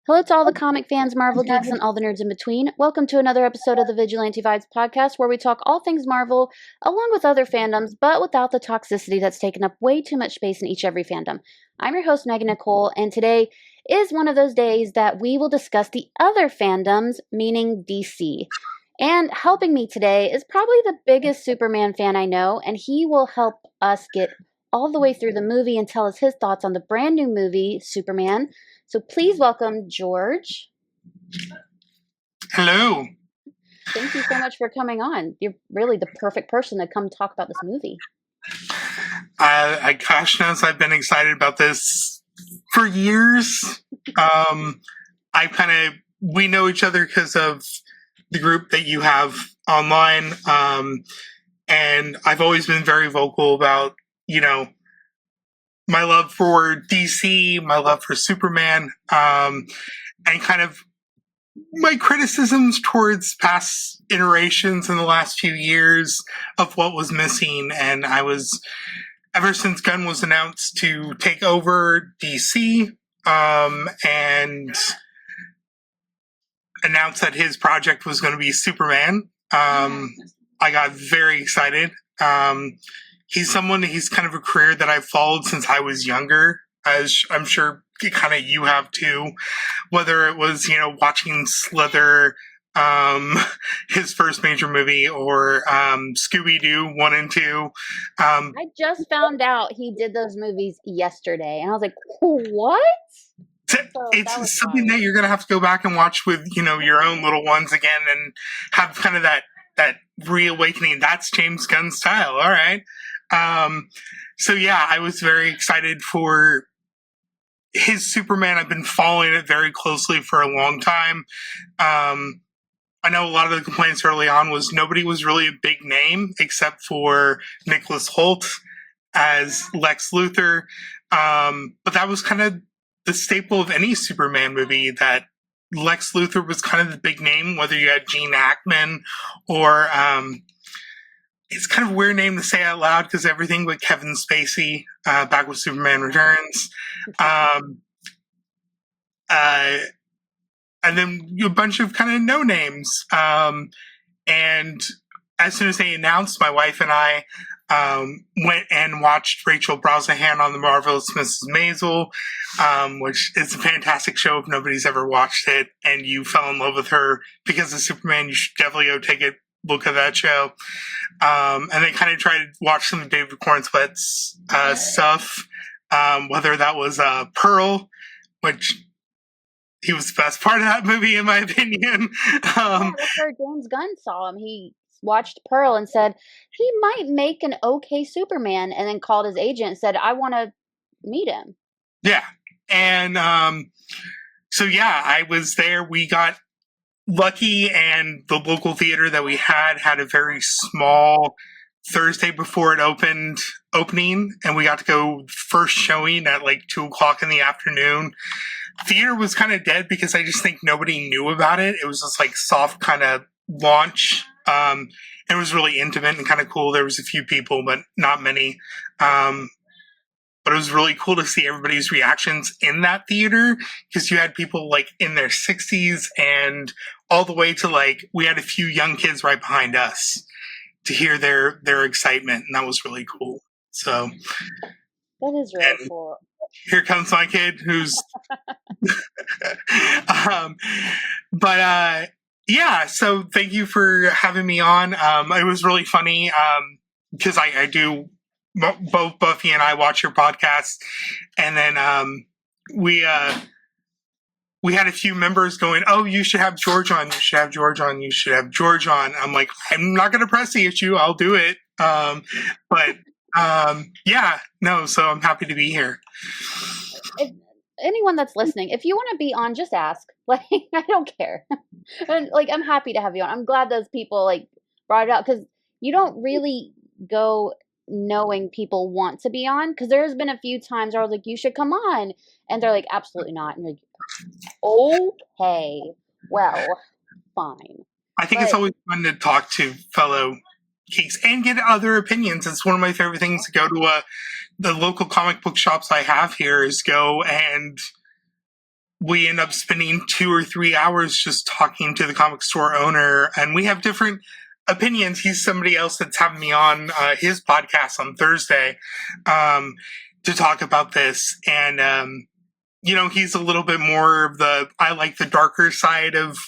Hello to all the comic fans, Marvel geeks, and all the nerds in between. Welcome to another episode of the Vigilante Vibes podcast, where we talk all things Marvel, along with other fandoms, but without the toxicity that's taken up way too much space in every fandom. I'm your host, Megan Nicole, and today is one of those days that we will discuss the other fandoms, meaning DC. And helping me today is probably the biggest Superman fan I know, and he will help us get all the way through the movie and tell us his thoughts on the brand new movie, Superman. So please welcome George. Hello. Thank you so much for coming on. You're really the perfect person to come talk about this movie. Gosh knows I've been excited about this for years. We know each other because of the group that you have online. And I've always been very vocal about, my love for DC, my love for Superman, and kind of my criticisms towards past iterations in the last few years of what was missing. And ever since Gunn was announced to take over DC, and announced that his project was going to be Superman, I got very excited. He's kind of a career that I've followed since I was younger, as I'm sure kind of you have too, whether it was, watching Slither, his first major movie, or Scooby-Doo 1 and 2. I just found out he did those movies yesterday, and I was like, what? It's something that you're going to have to go back and watch with, your own little ones again and have kind of that reawakening. That's James Gunn's style. All right. So yeah, I was very excited for his Superman. I've been following it very closely for a long time. I know a lot of the complaints early on was nobody was really a big name except for Nicholas Hoult as Lex Luthor. But that was kind of the staple of any Superman movie, that Lex Luthor was kind of the big name, whether you had Gene Hackman or, it's kind of a weird name to say out loud because everything but Kevin Spacey, back with Superman Returns. And then a bunch of kind of no names. And as soon as they announced, my wife and I went and watched Rachel Brosnahan on The Marvelous Mrs. Maisel, which is a fantastic show. If nobody's ever watched it and you fell in love with her because of Superman, you should definitely go take a look at that show. And then kind of try to watch some of David Cornsweet's stuff, whether that was Pearl, which he was the best part of that movie, in my opinion. After James Gunn saw him, he watched Pearl and said he might make an okay Superman, and then called his agent and said, I want to meet him. Yeah. And so yeah, I was there. We got lucky, and the local theater that we had a very small Thursday before it opening, and we got to go first showing at like 2:00 in the afternoon. Theater was kind of dead because I just think nobody knew about it. It was just like soft kind of launch. It was really intimate and kind of cool. There was a few people, but not many. But it was really cool to see everybody's reactions in that theater, because you had people like in their 60s and all the way to like, we had a few young kids right behind us to hear their excitement. And that was really cool. So that is really cool. Here comes my kid who's, yeah, so thank you for having me on. It was really funny, because I do, both Buffy and I watch your podcast, and then we had a few members going, oh, you should have George on, you should have George on, you should have George on. I'm like, I'm not going to press the issue, I'll do it. Yeah, no, so I'm happy to be here. If anyone that's listening, if you want to be on, just ask. Like, I don't care. And like, I'm happy to have you on. I'm glad those people like brought it up, because you don't really go knowing people want to be on, because there's been a few times where I was like, you should come on, and they're like, absolutely not. And you're like, okay, well, fine. I think it's always fun to talk to fellow geeks and get other opinions. It's one of my favorite things to go to the local comic book shops I have here, is go and we end up spending 2 or 3 hours just talking to the comic store owner, and we have different opinions. He's somebody else that's having me on his podcast on Thursday to talk about this. And, he's a little bit more of I like the darker side of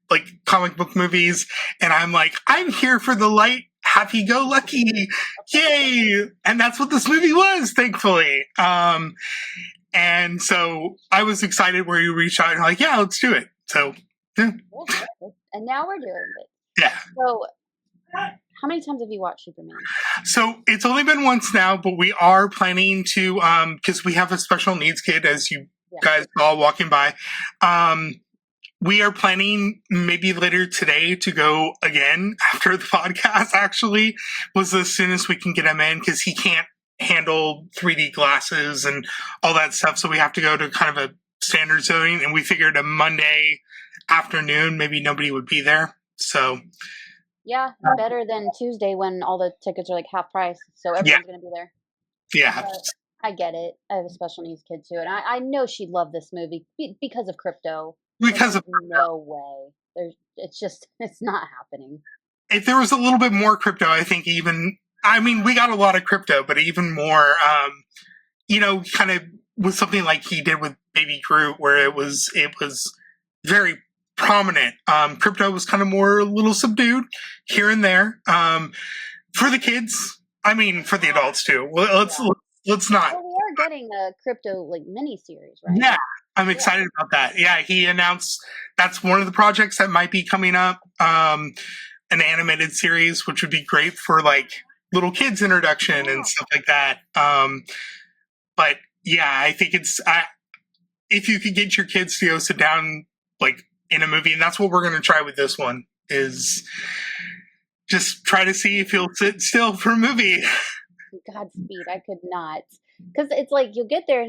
like comic book movies. And I'm like, I'm here for the light, happy-go-lucky, yay! And that's what this movie was, thankfully. And so I was excited where you reached out and like, yeah, let's do it. So, yeah. And now we're doing it. Yeah. So, how many times have you watched Superman? So it's only been once now, but we are planning to, because we have a special needs kid, as you guys saw walking by. We are planning maybe later today to go again after the podcast, actually, was as soon as we can get him in, because he can't handle 3D glasses and all that stuff. So we have to go to kind of a standard zoning, and we figured a Monday afternoon, maybe nobody would be there. So yeah, better than Tuesday when all the tickets are like half price. So everyone's going to be there. Yeah. I get it. I have a special needs kid too. And I know she'd love this movie because of crypto. Because of no way. It's not happening. If there was a little bit more crypto, I think we got a lot of crypto, but even more, kind of with something like he did with Baby Groot, where it was very prominent. Crypto was kind of more a little subdued here and there. For the kids, for the adults too. Let's not. Well, we are getting a crypto like mini-series, right? Yeah, I'm excited about that. Yeah, he announced that's one of the projects that might be coming up. An animated series, which would be great for like little kids introduction and stuff like that. But yeah, I think if you could get your kids to go sit down like in a movie, and that's what we're going to try with this one, is just try to see if you'll sit still for a movie. Godspeed, I could not. Because it's like you'll get there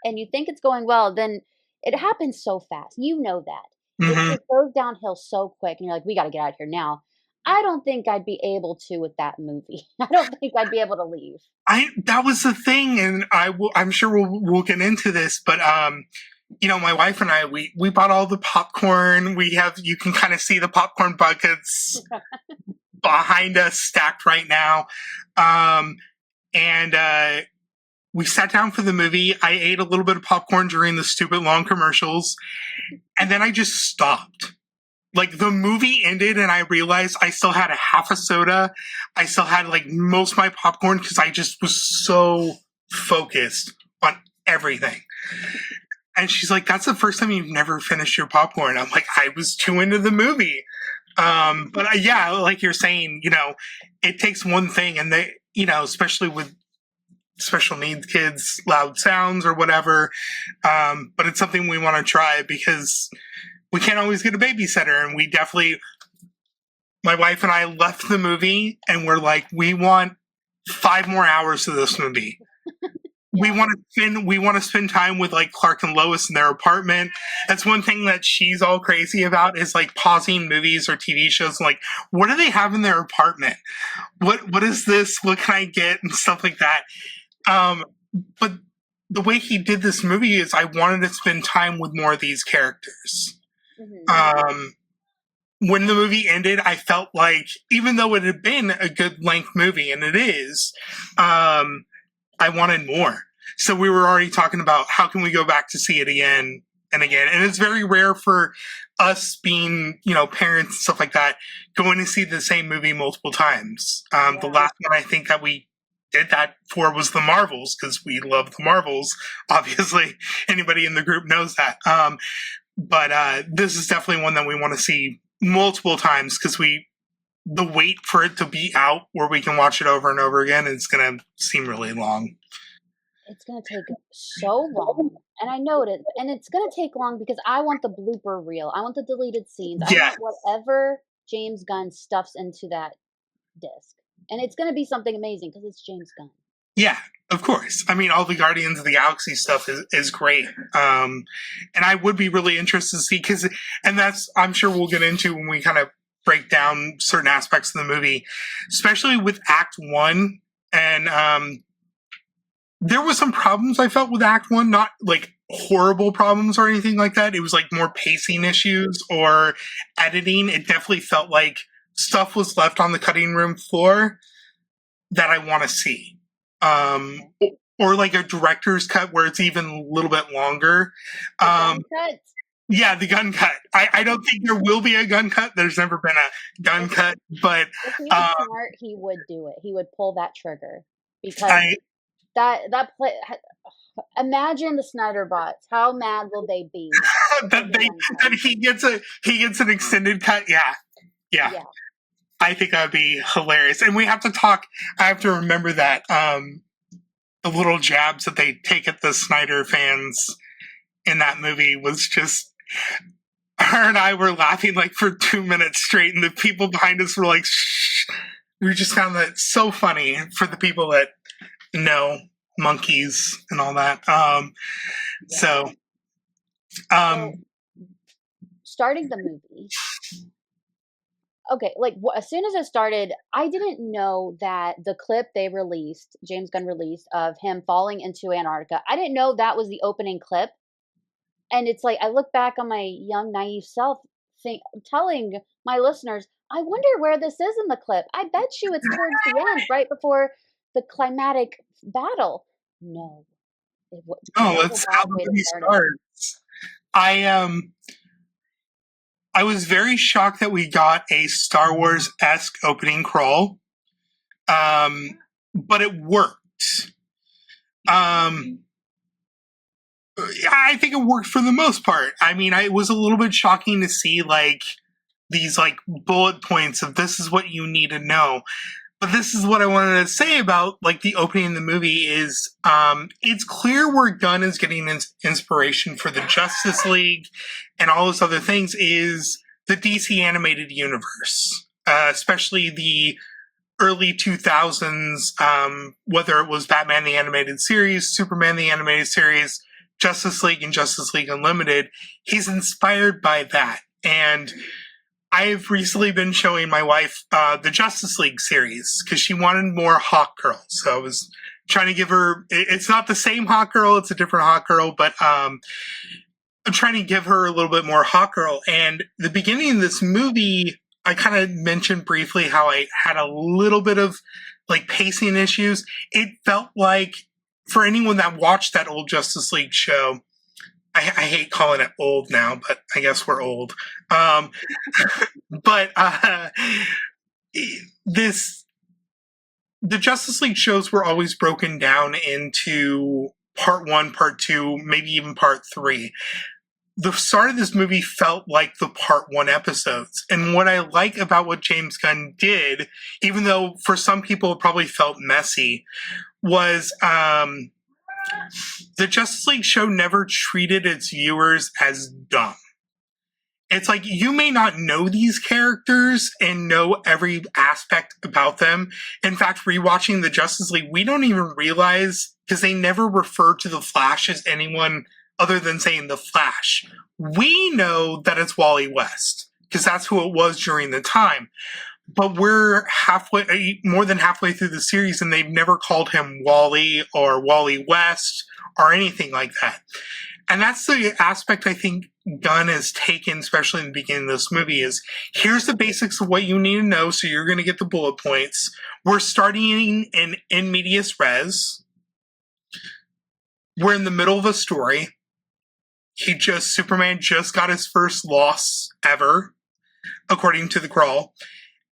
and you think it's going well, then it happens so fast. You know that. Mm-hmm. It goes downhill so quick, and you're like, we got to get out of here now. I don't think I'd be able to with that movie. I don't think I'd be able to leave. That was the thing, and I'm sure we'll get into this, but my wife and I, we bought all the popcorn. You can kind of see the popcorn buckets behind us stacked right now. And we sat down for the movie. I ate a little bit of popcorn during the stupid long commercials, and then I just stopped. Like, the movie ended, and I realized I still had a half a soda. I still had, like, most of my popcorn because I just was so focused on everything. And she's like, that's the first time you've never finished your popcorn. I'm like, I was too into the movie. But yeah, like you're saying, it takes one thing, and they, especially with special needs kids, loud sounds or whatever. But it's something we want to try because we can't always get a babysitter. And my wife and I left the movie and we're like, we want 5 more hours of this movie. We want to spend time with like Clark and Lois in their apartment. That's one thing that she's all crazy about, is like pausing movies or TV shows. And like, what do they have in their apartment? What is this? What can I get? And stuff like that. But the way he did this movie is I wanted to spend time with more of these characters. Mm-hmm. When the movie ended, I felt like, even though it had been a good length movie, and it is, I wanted more. So we were already talking about how can we go back to see it again and again. And it's very rare for us being, parents and stuff like that, going to see the same movie multiple times. The last one I think that we did that for was The Marvels, because we love The Marvels. Obviously, anybody in the group knows that. But this is definitely one that we want to see multiple times, because the wait for it to be out where we can watch it over and over again is going to seem really long. It's going to take so long. And I know it. And it's going to take long because I want the blooper reel. I want the deleted scenes. I want whatever James Gunn stuffs into that disc. And it's going to be something amazing because it's James Gunn. Yeah, of course. All the Guardians of the Galaxy stuff is great. And I would be really interested to see, and that's, I'm sure we'll get into when we kind of break down certain aspects of the movie, especially with Act 1. And there was some problems I felt with Act 1, not like horrible problems or anything like that. It was like more pacing issues or editing. It definitely felt like stuff was left on the cutting room floor that I want to see. Or like a director's cut where it's even a little bit longer. Yeah, the gun cut. I don't think there will be a gun cut. There's never been a gun cut, but if he was smart, he would do it. He would pull that trigger because that play. Imagine the Snyder bots. How mad will they be that he gets an extended cut? Yeah. I think that would be hilarious. And we have to talk. I have to remember that the little jabs that they take at the Snyder fans in that movie was just. Her and I were laughing like for 2 minutes straight, and the people behind us were like, shh. We just found that so funny for the people that know monkeys and all that. So starting the movie. Okay, like as soon as it started, I didn't know that the clip they released, James Gunn released, of him falling into Antarctica, I didn't know that was the opening clip. And it's like, I look back on my young, naive self telling my listeners, I wonder where this is in the clip. I bet you it's towards the end, right before the climatic battle. No. That's how the movie starts. I was very shocked that we got a Star Wars-esque opening crawl. But it worked. I think it worked for the most part. I mean, it was a little bit shocking to see like these like bullet points of this is what you need to know. But this is what I wanted to say about like the opening of the movie is it's clear where Gunn is getting inspiration for the Justice League and all those other things is the DC animated universe, especially the early 2000s, whether it was Batman the Animated Series, Superman the Animated Series, Justice League and Justice League Unlimited. He's inspired by that. And I've recently been showing my wife the Justice League series because she wanted more Hawkgirl. So I was trying to give her, it's not the same Hawkgirl, it's a different Hawkgirl, but I'm trying to give her a little bit more Hawkgirl. And the beginning of this movie, I kind of mentioned briefly how I had a little bit of like pacing issues. It felt like for anyone that watched that old Justice League show, I hate calling it old now, but I guess we're old. But the Justice League shows were always broken down into part 1, part 2, maybe even part 3. The start of this movie felt like the part 1 episodes. And what I like about what James Gunn did, even though for some people it probably felt messy, was the Justice League show never treated its viewers as dumb. It's like you may not know these characters and know every aspect about them. In fact, rewatching the Justice League, we don't even realize because they never refer to the Flash as anyone other than saying the Flash. We know that it's Wally West because that's who it was during the time. But we're more than halfway through the series, and they've never called him Wally or Wally West or anything like that. And that's the aspect I think Gunn has taken, especially in the beginning of this movie, is here's the basics of what you need to know, so you're going to get the bullet points. We're starting in medias res. We're in the middle of a story. Superman just got his first loss ever, according to the crawl.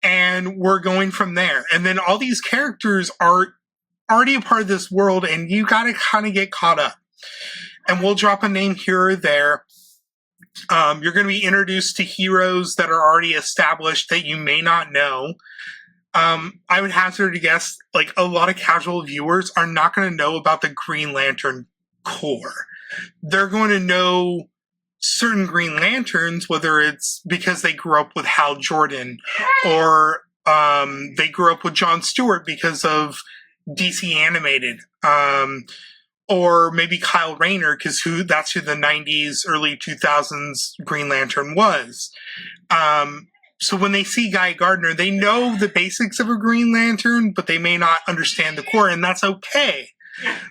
And we're going from there. And then all these characters are already a part of this world, and you got to kind of get caught up. And we'll drop a name here or there. You're going to be introduced to heroes that are already established that you may not know. I would hazard to guess, like, a lot of casual viewers are not going to know about the Green Lantern Corps. They're going to know certain Green Lanterns, whether it's because they grew up with Hal Jordan or they grew up with Jon Stewart because of DC Animated, or maybe Kyle Rayner because that's who the 90s, early 2000s Green Lantern was. So when they see Guy Gardner, they know the basics of a Green Lantern, but they may not understand the core, and that's okay.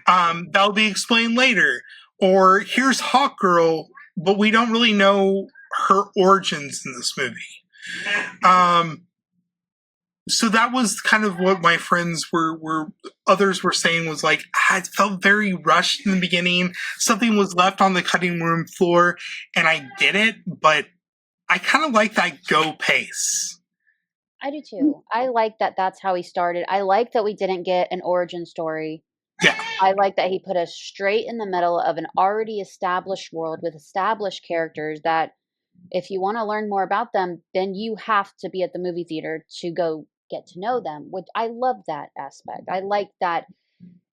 That'll be explained later. or here's Hawk Girl, but we don't really know her origins in this movie. So that was kind of what my friends others were saying was like, it felt very rushed in the beginning. Something was left on the cutting room floor, and I get it, but I kind of like that go pace. I do too. I like that that's how he started. I like that we didn't get an origin story. Yeah. I like that he put us straight in the middle of an already established world with established characters that if you want to learn more about them, then you have to be at the movie theater to go get to know them, which I love that aspect. I like that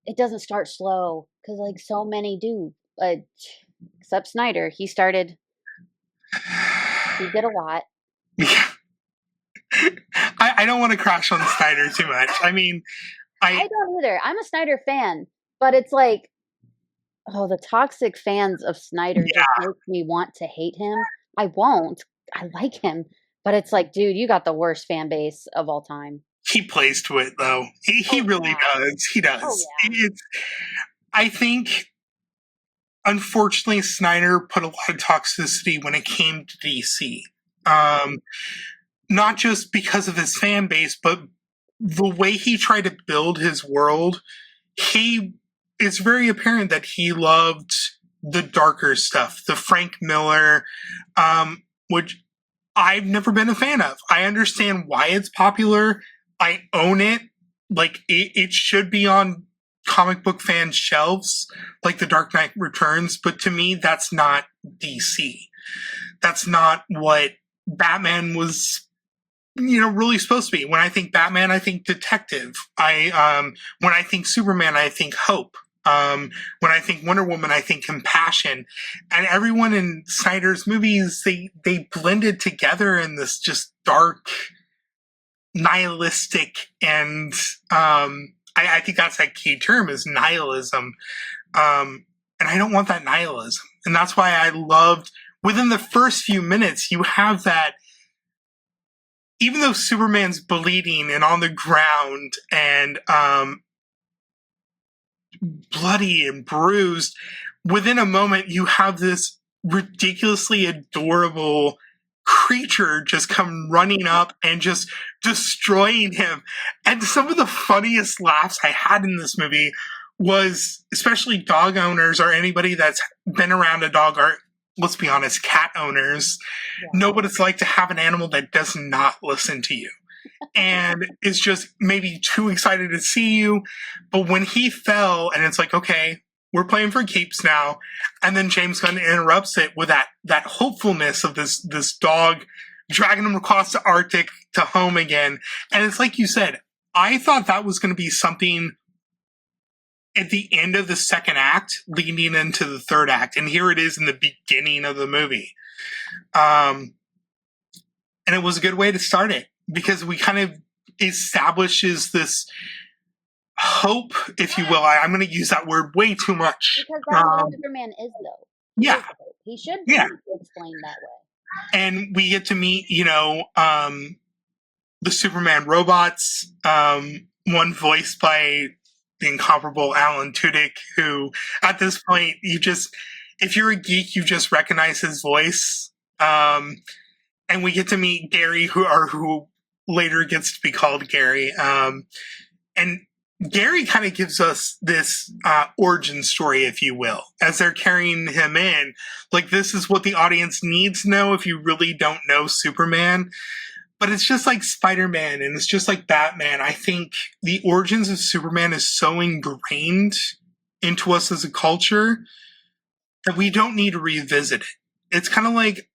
it doesn't start slow because like so many do, except Snyder. He did a lot. Yeah. I don't want to crash on Snyder too much. I mean, I don't either. I'm a Snyder fan, but it's like, oh, the toxic fans of Snyder just make me want to hate him. I won't. I like him, but it's like, dude, you got the worst fan base of all time. He plays to it, though. He really does. He does. Oh, yeah. I think, unfortunately, Snyder put a lot of toxicity when it came to DC. Not just because of his fan base, but the way he tried to build his world. It's very apparent that he loved the darker stuff, the Frank Miller, which I've never been a fan of. I understand why it's popular. I own it. Like, it should be on comic book fan shelves, like The Dark Knight Returns, but to me, that's not DC. That's not what Batman was, really supposed to be. When I think Batman, I think detective. When I think Superman, I think hope. When I think Wonder Woman, I think compassion. And everyone in Snyder's movies, they blended together in this just dark, nihilistic, and I think that's that key term is nihilism. And I don't want that nihilism. And that's why I loved, within the first few minutes, you have that, even though Superman's bleeding and on the ground and bloody and bruised, within a moment you have this ridiculously adorable creature just come running up and just destroying him. And some of the funniest laughs I had in this movie was, especially dog owners or anybody that's been around a dog, or let's be honest, cat owners, know what it's like to have an animal that does not listen to you and is just maybe too excited to see you. But when he fell and it's like, okay, we're playing for keeps now. And then James Gunn interrupts it with that hopefulness of this dog dragging him across the Arctic to home again. And it's like you said, I thought that was going to be something at the end of the second act leading into the third act. And here it is in the beginning of the movie. And it was a good way to start it because we kind of establishes this hope, if you will. I'm going to use that word way too much. Because that's what Superman is, though. Yeah. He should be explained that way. And we get to meet, the Superman robots, one voiced by the incomparable Alan Tudyk, who at this point, if you're a geek, you just recognize his voice. And we get to meet Gary, who later gets to be called Gary. And Gary kind of gives us this origin story, if you will, as they're carrying him in. Like, this is what the audience needs to know if you really don't know Superman. But it's just like Spider-Man and it's just like Batman. I think the origins of Superman is so ingrained into us as a culture that we don't need to revisit it. It's kind of like,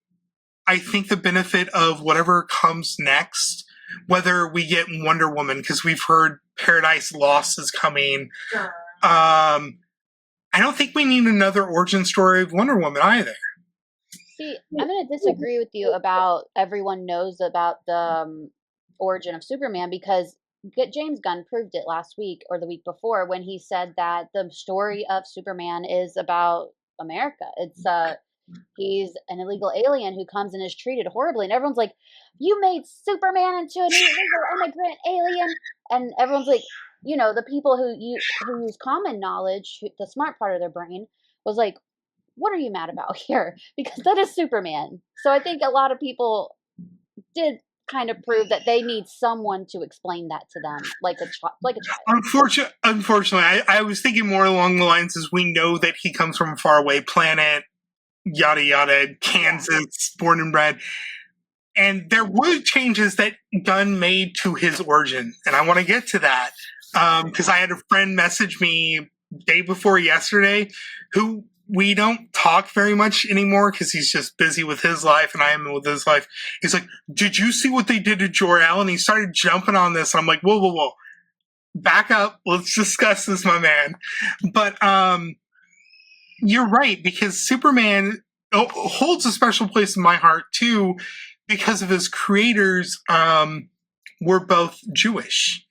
I think the benefit of whatever comes next, whether we get Wonder Woman, because we've heard Paradise Lost is coming. Sure. I don't think we need another origin story of Wonder Woman either. See, I'm going to disagree with you about everyone knows about the origin of Superman because James Gunn proved it last week or the week before when he said that the story of Superman is about America. It's he's an illegal alien who comes and is treated horribly, and everyone's like, "You made Superman into an illegal immigrant alien," and everyone's like, the people who use common knowledge, the smart part of their brain, was like, what are you mad about here? Because that is Superman. So I think a lot of people did kind of prove that they need someone to explain that to them, like a child. Unfortunately, I was thinking more along the lines as we know that he comes from a faraway planet, yada yada, Kansas, born and bred. And there were changes that Gunn made to his origin, and I want to get to that because I had a friend message me day before yesterday who we don't talk very much anymore because he's just busy with his life and I am with his life. He's like, did you see what they did to Jor-El? And he started jumping on this. And I'm like, whoa. Back up. Let's discuss this, my man. But you're right, because Superman holds a special place in my heart, too, because of his creators were both Jewish.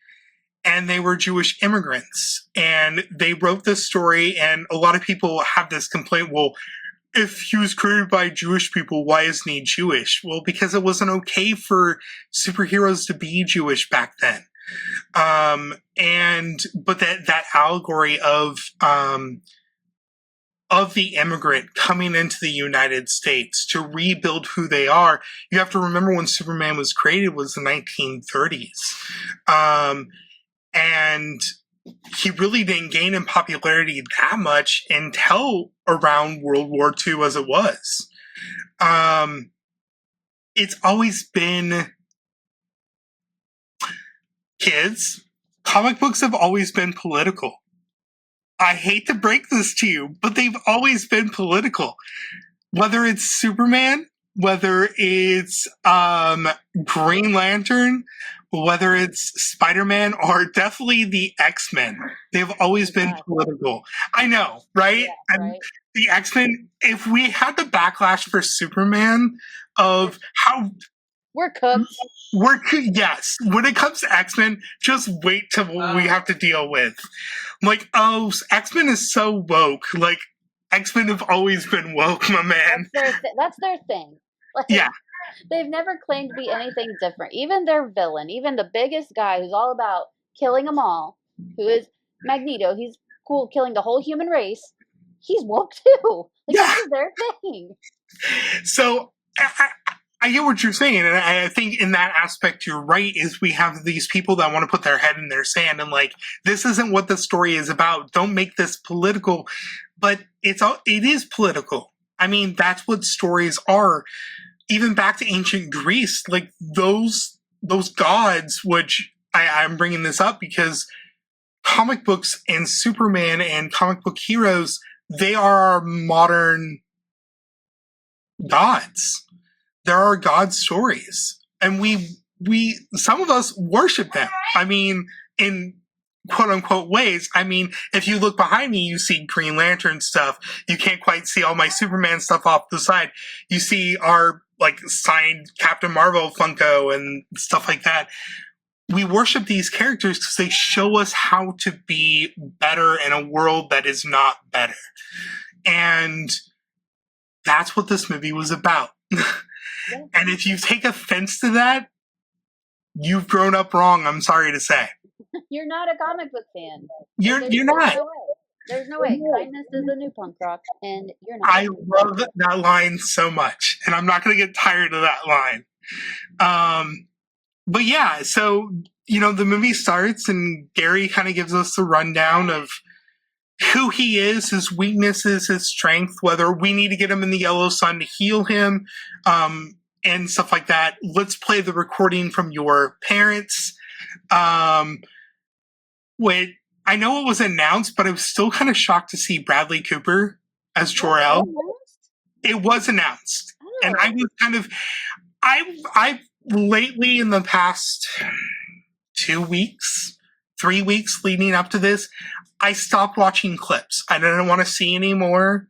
And they were Jewish immigrants. And they wrote this story, and a lot of people have this complaint, well, if he was created by Jewish people, why isn't he Jewish? Well, because it wasn't okay for superheroes to be Jewish back then. But that allegory of the immigrant coming into the United States to rebuild who they are, you have to remember when Superman was created was the 1930s. And he really didn't gain in popularity that much until around World War II as it was. It's always been... Kids, comic books have always been political. I hate to break this to you, but they've always been political. Whether it's Superman, whether it's Green Lantern, whether it's Spider-Man, or definitely the X-Men, they've always been political. I know, right? Yeah, and right. The X-Men, if we had the backlash for Superman of how... We're cooked. Yes. When it comes to X-Men, just wait till what we have to deal with. Like, X-Men is so woke. Like, X-Men have always been woke, my man. That's their thing. Like, yeah. They've never claimed to be anything different. Even their villain, even the biggest guy who's all about killing them all, who is Magneto, he's cool killing the whole human race. He's woke too. Like, yeah. That's their thing. So, I get what you're saying, and I think in that aspect you're right, is we have these people that want to put their head in their sand and like, this isn't what the story is about. Don't make this political. But it is political. I mean, that's what stories are. Even back to ancient Greece, like those gods, which I'm bringing this up because comic books and Superman and comic book heroes, they are our modern gods. There are God stories, and we some of us worship them. I mean, in quote unquote ways. I mean, if you look behind me, you see Green Lantern stuff. You can't quite see all my Superman stuff off the side. You see our like signed Captain Marvel Funko and stuff like that. We worship these characters because they show us how to be better in a world that is not better. And that's what this movie was about. And if you take offense to that, you've grown up wrong, I'm sorry to say. You're not a comic book fan. You're not. There's no way. Kindness is the new punk rock, and you're not. I love that line so much, and I'm not going to get tired of that line. But yeah, so, the movie starts, and Gary kind of gives us the rundown of who he is, his weaknesses, his strength, whether we need to get him in the yellow sun to heal him, and stuff like that. Let's play the recording from your parents. Wait, I know it was announced, but I was still kind of shocked to see Bradley Cooper as Jor-El. It was announced. Oh. And I was kind of, I've lately in the past 2 weeks, 3 weeks leading up to this, I stopped watching clips. I didn't want to see anymore.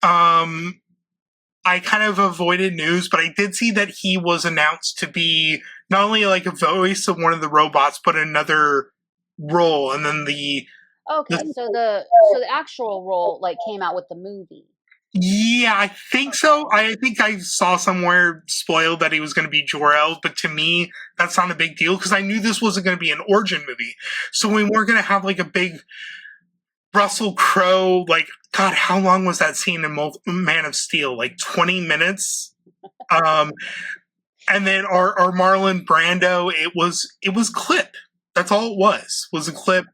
I kind of avoided news, but I did see that he was announced to be not only like a voice of one of the robots, but another role. And then so the actual role like came out with the movie. Yeah, I think so. I think I saw somewhere spoiled that he was going to be Jor-El, but to me, that's not a big deal because I knew this wasn't going to be an origin movie. So we weren't going to have like a big Russell Crowe, like, God, how long was that scene in Man of Steel? Like 20 minutes? And then our Marlon Brando, it was clip. That's all it was a clip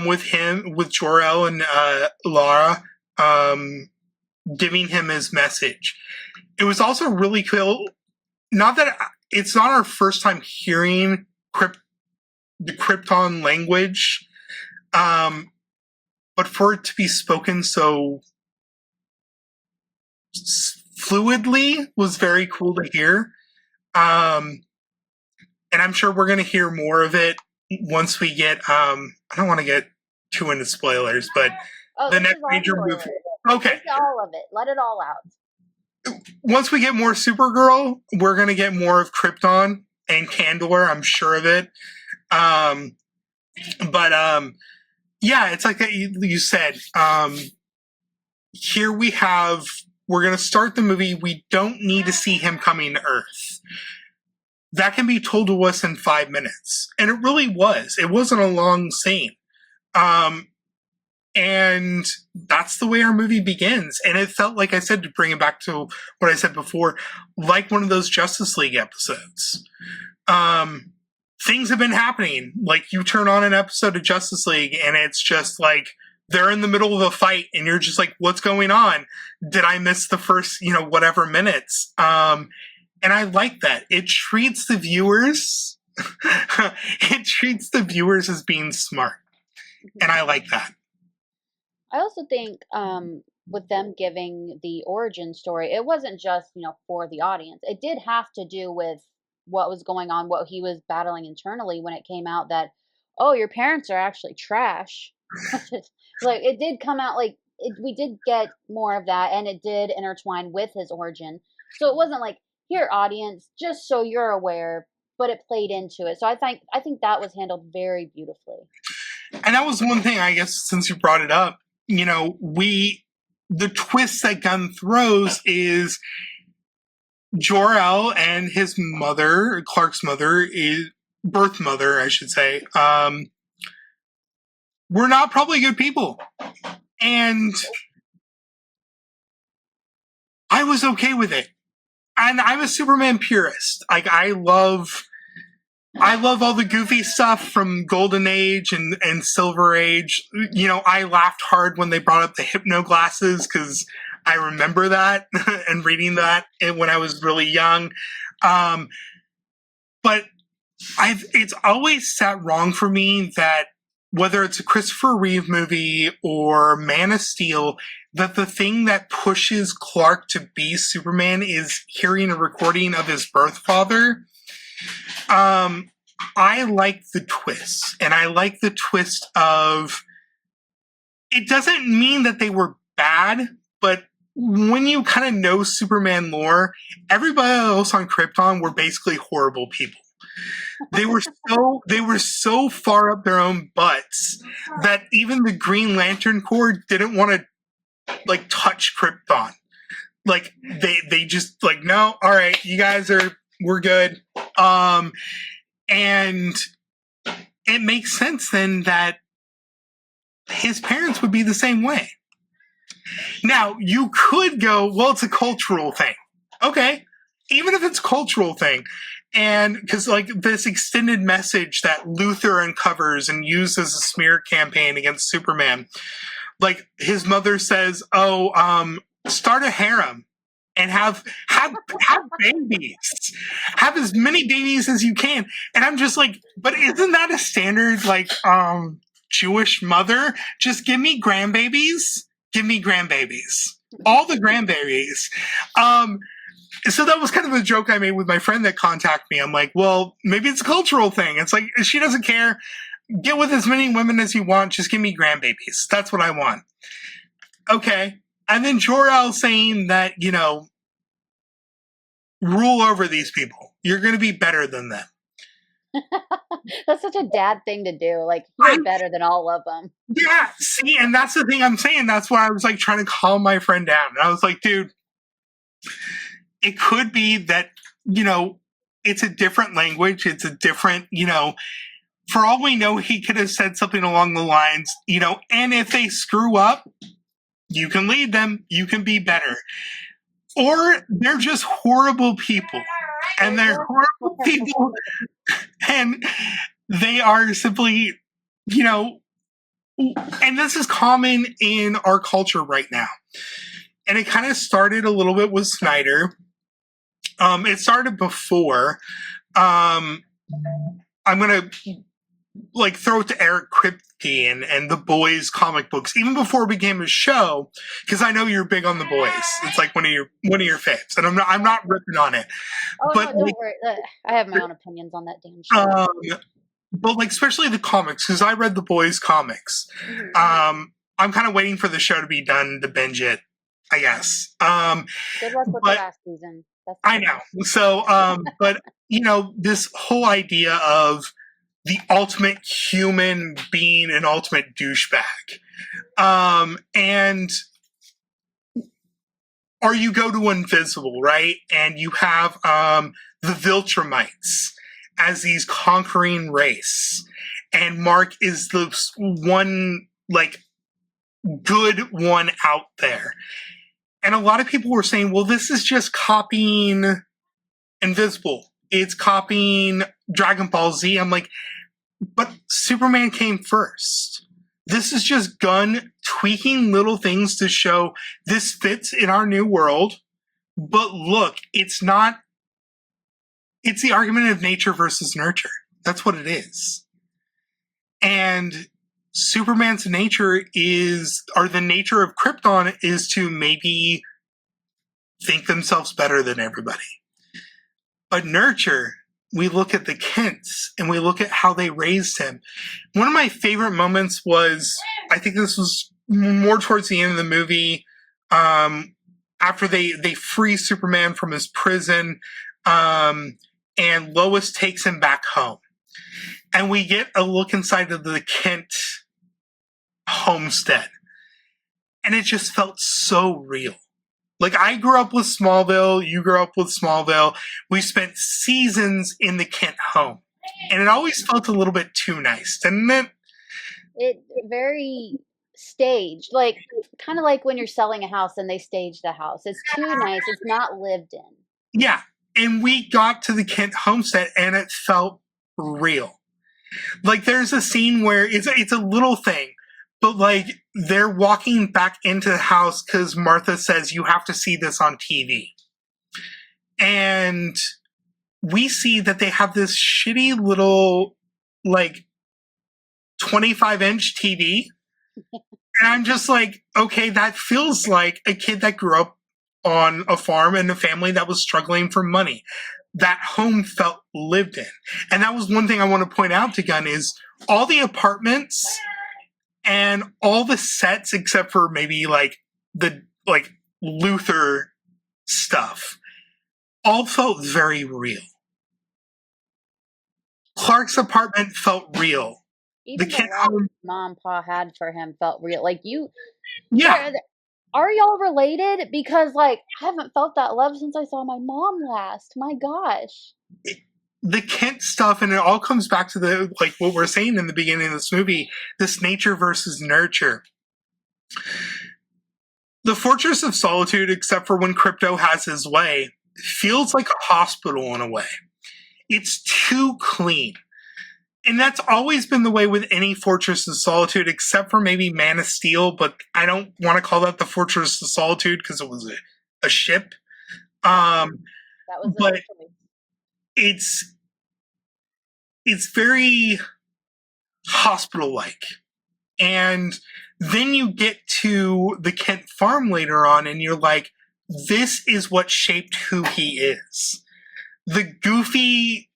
with him, with Jor-El and Lara giving him his message. It was also really cool. Not that it's not our first time hearing the Krypton language, but for it to be spoken so fluidly was very cool to hear. And I'm sure we're going to hear more of it once we get, I don't want to get too into spoilers, but the next major movie. Okay. All of it. Let it all out. Once we get more Supergirl, we're going to get more of Krypton and Kandor. I'm sure of it. Yeah, it's like you said, here we're going to start the movie. We don't need to see him coming to Earth. That can be told to us in 5 minutes. And it really was. It wasn't a long scene. And that's the way our movie begins. And it felt, like I said, to bring it back to what I said before, like one of those Justice League episodes. Things have been happening. Like, you turn on an episode of Justice League and it's just like, they're in the middle of a fight and you're just like, what's going on? Did I miss the first, whatever minutes? And I like that. It treats the viewers, as being smart. And I like that. I also think with them giving the origin story, it wasn't just, for the audience. It did have to do with what was going on, what he was battling internally when it came out that, oh, your parents are actually trash. Like, it did come out, like, we did get more of that, and it did intertwine with his origin. So it wasn't like, here, audience, just so you're aware, but it played into it. So I think that was handled very beautifully. And that was one thing, I guess, since you brought it up, the twist that Gunn throws is Jor-El and his mother, Clark's mother, birth mother, I should say, were not probably good people. And I was okay with it. And I'm a Superman purist. Like, I love all the goofy stuff from Golden Age and Silver Age. I laughed hard when they brought up the hypno glasses because I remember that and reading that when I was really young. But it's always sat wrong for me that whether it's a Christopher Reeve movie or Man of Steel, that the thing that pushes Clark to be Superman is hearing a recording of his birth father. I like the twist, and I like the twist of, it doesn't mean that they were bad, but when you kind of know Superman lore, everybody else on Krypton were basically horrible people. They were so far up their own butts that even the Green Lantern Corps didn't want to like touch Krypton. Like they just like, no, all right, you guys we're good. And it makes sense then that his parents would be the same way. Now, you could go, well, it's a cultural thing. Okay, even if it's a cultural thing. And because like this extended message that Luthor uncovers and uses as a smear campaign against Superman, like his mother says, start a harem and have babies, have as many babies as you can. And I'm just like, but isn't that a standard like Jewish mother? Just give me grandbabies, all the grandbabies. So that was kind of a joke I made with my friend that contacted me. I'm like, well, maybe it's a cultural thing. It's like, she doesn't care. Get with as many women as you want. Just give me grandbabies. That's what I want. Okay. And then Jor-El saying that, rule over these people. You're going to be better than them. That's such a dad thing to do. Like, you're better than all of them. Yeah. See, and that's the thing I'm saying. That's why I was like trying to calm my friend down. And I was like, dude, it could be that, it's a different language. It's a different, for all we know, he could have said something along the lines, and if they screw up, you can lead them, you can be better. Or they're just horrible people. And they're horrible people. And they are simply, and this is common in our culture right now. And it kind of started a little bit with Snyder. It started before. I'm going to throw it to Eric Kripke and the Boys comic books, even before it became a show, because I know you're big on the Boys. It's like one of your faves, and I'm not ripping on it. Oh, but no, don't worry. I have my own opinions on that damn show. But especially the comics, because I read the Boys comics. Mm-hmm. I'm kind of waiting for the show to be done to binge it, I guess. Good luck with the last season. I know. So, but this whole idea of the ultimate human being an ultimate douchebag. And or you go to Invisible, right? And you have the Viltrumites as these conquering race. And Mark is the one, good one out there. And a lot of people were saying, well, this is just copying Invisible. It's copying Dragon Ball Z. I'm like, but Superman came first. This is just Gunn tweaking little things to show this fits in our new world. But look, it's not. It's the argument of nature versus nurture. That's what it is. And Superman's nature or the nature of Krypton is to maybe think themselves better than everybody. But nurture, we look at the Kents and we look at how they raised him. One of my favorite moments was, I think this was more towards the end of the movie, after they free Superman from his prison, and Lois takes him back home. And we get a look inside of the Kent homestead. And it just felt so real. I grew up with Smallville, you grew up with Smallville. We spent seasons in the Kent home. And it always felt a little bit too nice, didn't it? It very staged. Kind of like when you're selling a house and they stage the house. It's too nice. It's not lived in. Yeah. And we got to the Kent homestead and it felt real. There's a scene where it's a little thing, but they're walking back into the house because Martha says, you have to see this on TV. And we see that they have this shitty little, 25-inch TV. And I'm just okay, that feels like a kid that grew up on a farm in a family that was struggling for money. That home felt lived in. And that was one thing I want to point out to Gunn is all the apartments and all the sets, except for maybe the Luthor stuff, all felt very real. Clark's apartment felt real. Even the home Mom Pa had for him felt real. Yeah. Are y'all related? Because I haven't felt that love since I saw my mom last. My gosh. The Kent stuff, and it all comes back to the what we're saying in the beginning of this movie, this nature versus nurture. The Fortress of Solitude, except for when Krypto has his way, feels like a hospital in a way. It's too clean. And that's always been the way with any Fortress of Solitude, except for maybe Man of Steel, but I don't want to call that the Fortress of Solitude because it was a ship. That was but it's very hospital-like. And then you get to the Kent farm later on, and you're like, this is what shaped who he is. The goofy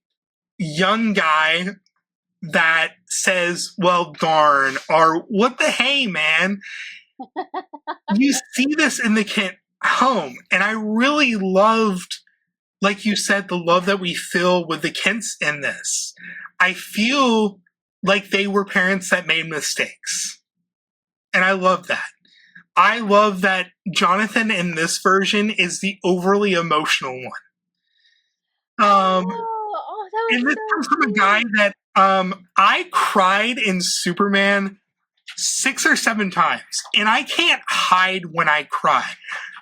young guy that says, well, darn, or what the hey, man. You see this in the Kent home. And I really loved, like you said, the love that we feel with the Kents in this. I feel like they were parents that made mistakes. And I love that. I love that Jonathan in this version is the overly emotional one. That was and this comes from a guy that I cried in Superman 6 or 7 times, and I can't hide when I cry.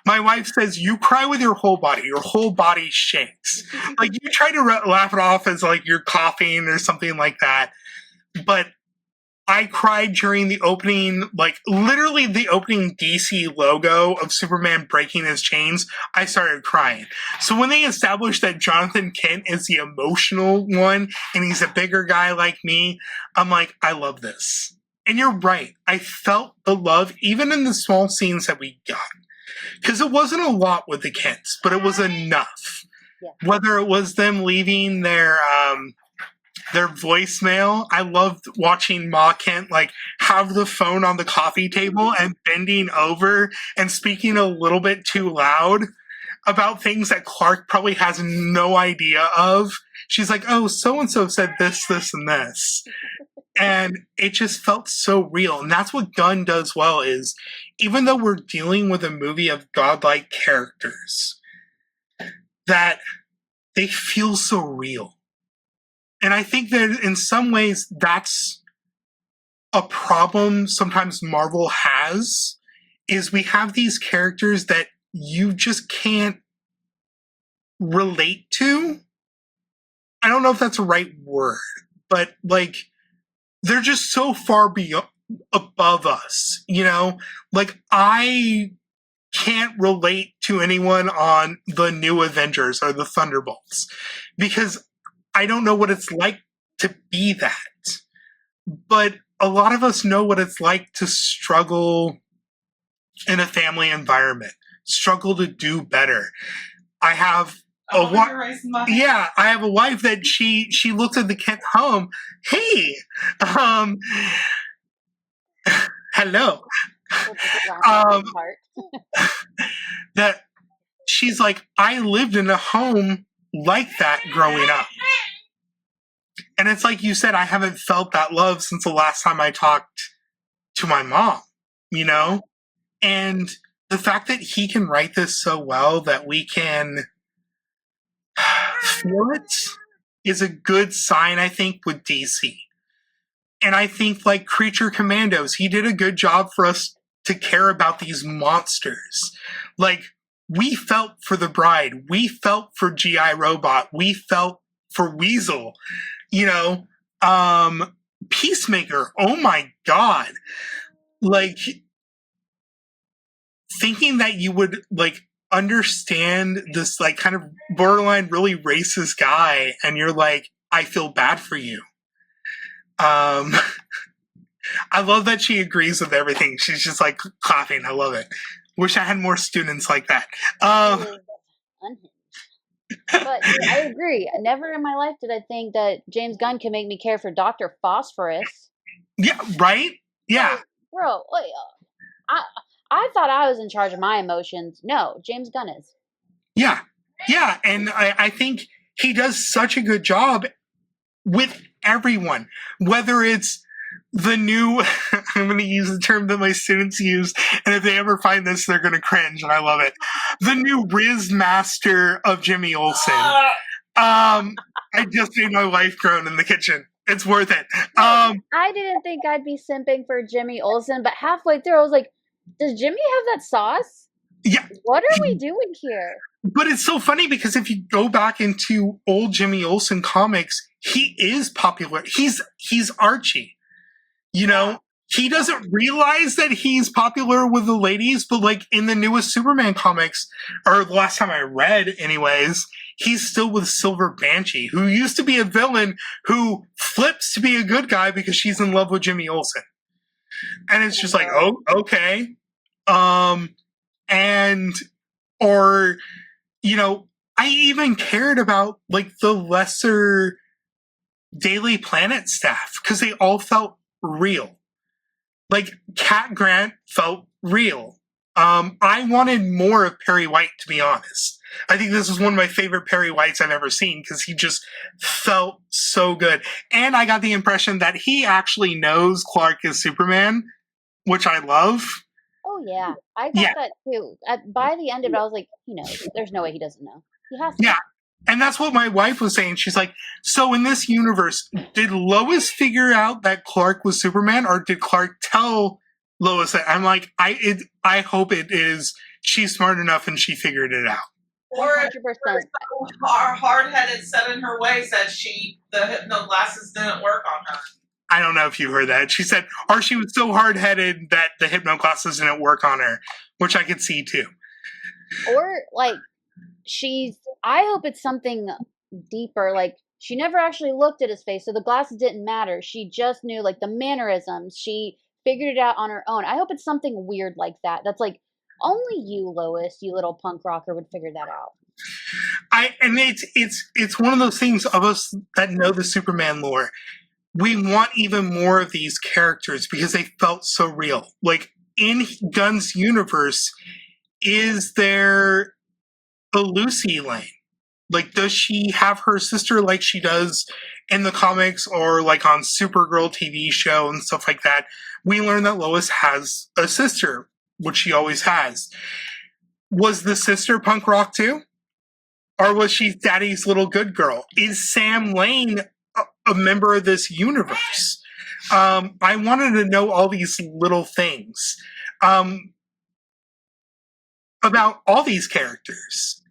My wife says, you cry with your whole body shakes. Like, you try to laugh it off as like you're coughing or something like that, but I cried during the opening, like literally the opening DC logo of Superman breaking his chains. I started crying. So when they established that Jonathan Kent is the emotional one and he's a bigger guy like me, I'm like, I love this. And you're right. I felt the love even in the small scenes that we got. Because it wasn't a lot with the Kents, but it was enough. Yeah. Whether it was them leaving their voicemail. I loved watching Ma Kent like have the phone on the coffee table and bending over and speaking a little bit too loud about things that Clark probably has no idea of. She's like, oh, so-and-so said this, this, and this. And it just felt so real. And that's what Gunn does well is, even though we're dealing with a movie of godlike characters, that they feel so real. And I think that in some ways that's a problem sometimes Marvel has, is we have these characters that you just can't relate to. I don't know if that's the right word, but like they're just so far above us, you know? Like I can't relate to anyone on the new Avengers or the Thunderbolts because I don't know what it's like to be that. But a lot of us know what it's like to struggle in a family environment, struggle to do better. I have I have a wife that she looks at the Kent home. Hey, hello. That she's like, I lived in a home like that growing up. And it's like you said, I haven't felt that love since the last time I talked to my mom, you know? And the fact that he can write this so well that we can feel it is a good sign, I think, with DC. And I think, like Creature Commandos, he did a good job for us to care about these monsters. Like, we felt for the Bride. We felt for G.I. Robot. We felt for Weasel. You know, Peacemaker. Oh my God. Like, thinking that you would, like, understand this, like, kind of borderline really racist guy, and you're like, I feel bad for you. I love that she agrees with everything. She's just, like, clapping. I love it. Wish I had more students like that. But I agree. Never in my life did I think that James Gunn can make me care for Dr. Phosphorus. Yeah, right? Yeah. Like, bro, I thought I was in charge of my emotions. No, James Gunn is. Yeah. Yeah, and I think he does such a good job with everyone. Whether it's the new, I'm going to use the term that my students use, and if they ever find this, they're going to cringe, and I love it. The new Riz Master of Jimmy Olsen. I just made my wife groan in the kitchen. It's worth it. I didn't think I'd be simping for Jimmy Olsen, but halfway through, I was like, does Jimmy have that sauce? Yeah. What are we doing here? But it's so funny because if you go back into old Jimmy Olsen comics, he is popular. He's Archie. You know, he doesn't realize that he's popular with the ladies, but like in the newest Superman comics, or the last time I read anyways, he's still with Silver Banshee, who used to be a villain who flips to be a good guy because she's in love with Jimmy Olsen. And it's just like, oh, okay. Or, you know, I even cared about like the lesser Daily Planet staff because they all felt real. Like Cat Grant felt real. I wanted more of Perry White, to be honest. I think this was one of my favorite Perry Whites I've ever seen because he just felt so good. And I got the impression that he actually knows Clark is Superman, which I love. Oh, yeah. I thought that too. By the end of it, I was like, he knows. There's no way he doesn't know. He has to. Yeah. And that's what my wife was saying. She's like, so in this universe, did Lois figure out that Clark was Superman, or did Clark tell Lois that? I'm like, I hope it is she's smart enough and she figured it out. Or 100%. our hard-headed set in her ways that the hypno glasses didn't work on her. I don't know if you heard that. She said, or she was so hard-headed that the hypno glasses didn't work on her, which I could see too. Or like I hope it's something deeper. Like she never actually looked at his face, so the glasses didn't matter. She just knew like the mannerisms. She figured it out on her own. I hope it's something weird like that. That's like only you, Lois, you little punk rocker, would figure that out. And it's one of those things of us that know the Superman lore. We want even more of these characters because they felt so real. Like in Gunn's universe, is there a Lucy Lane? Like, does she have her sister like she does in the comics or like on Supergirl TV show and stuff like that? We learn that Lois has a sister, which she always has. Was the sister punk rock too? Or was she Daddy's little good girl? Is Sam Lane a member of this universe? I wanted to know all these little things about all these characters.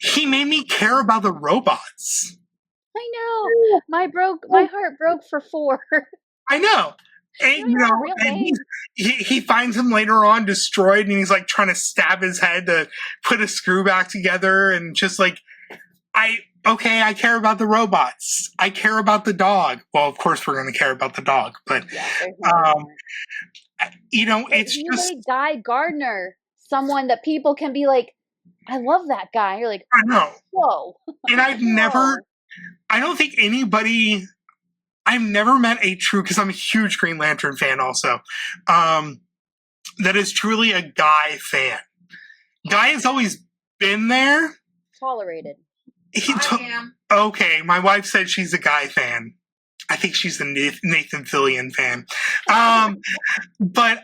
He made me care about the robots. I know. My heart broke for 4. I know. And, and he finds him later on destroyed, and he's like trying to stab his head to put a screw back together, and just like, I care about the robots. I care about the dog. Well, of course we're going to care about the dog, but it's he just made Guy Gardner someone that people can be like, I love that guy. You're like, I know. Whoa. And I've never met a true, because I'm a huge Green Lantern fan also, that is truly a Guy fan. Guy has always been there. Tolerated. I am. Okay, my wife said she's a Guy fan. I think she's a Nathan Fillion fan. But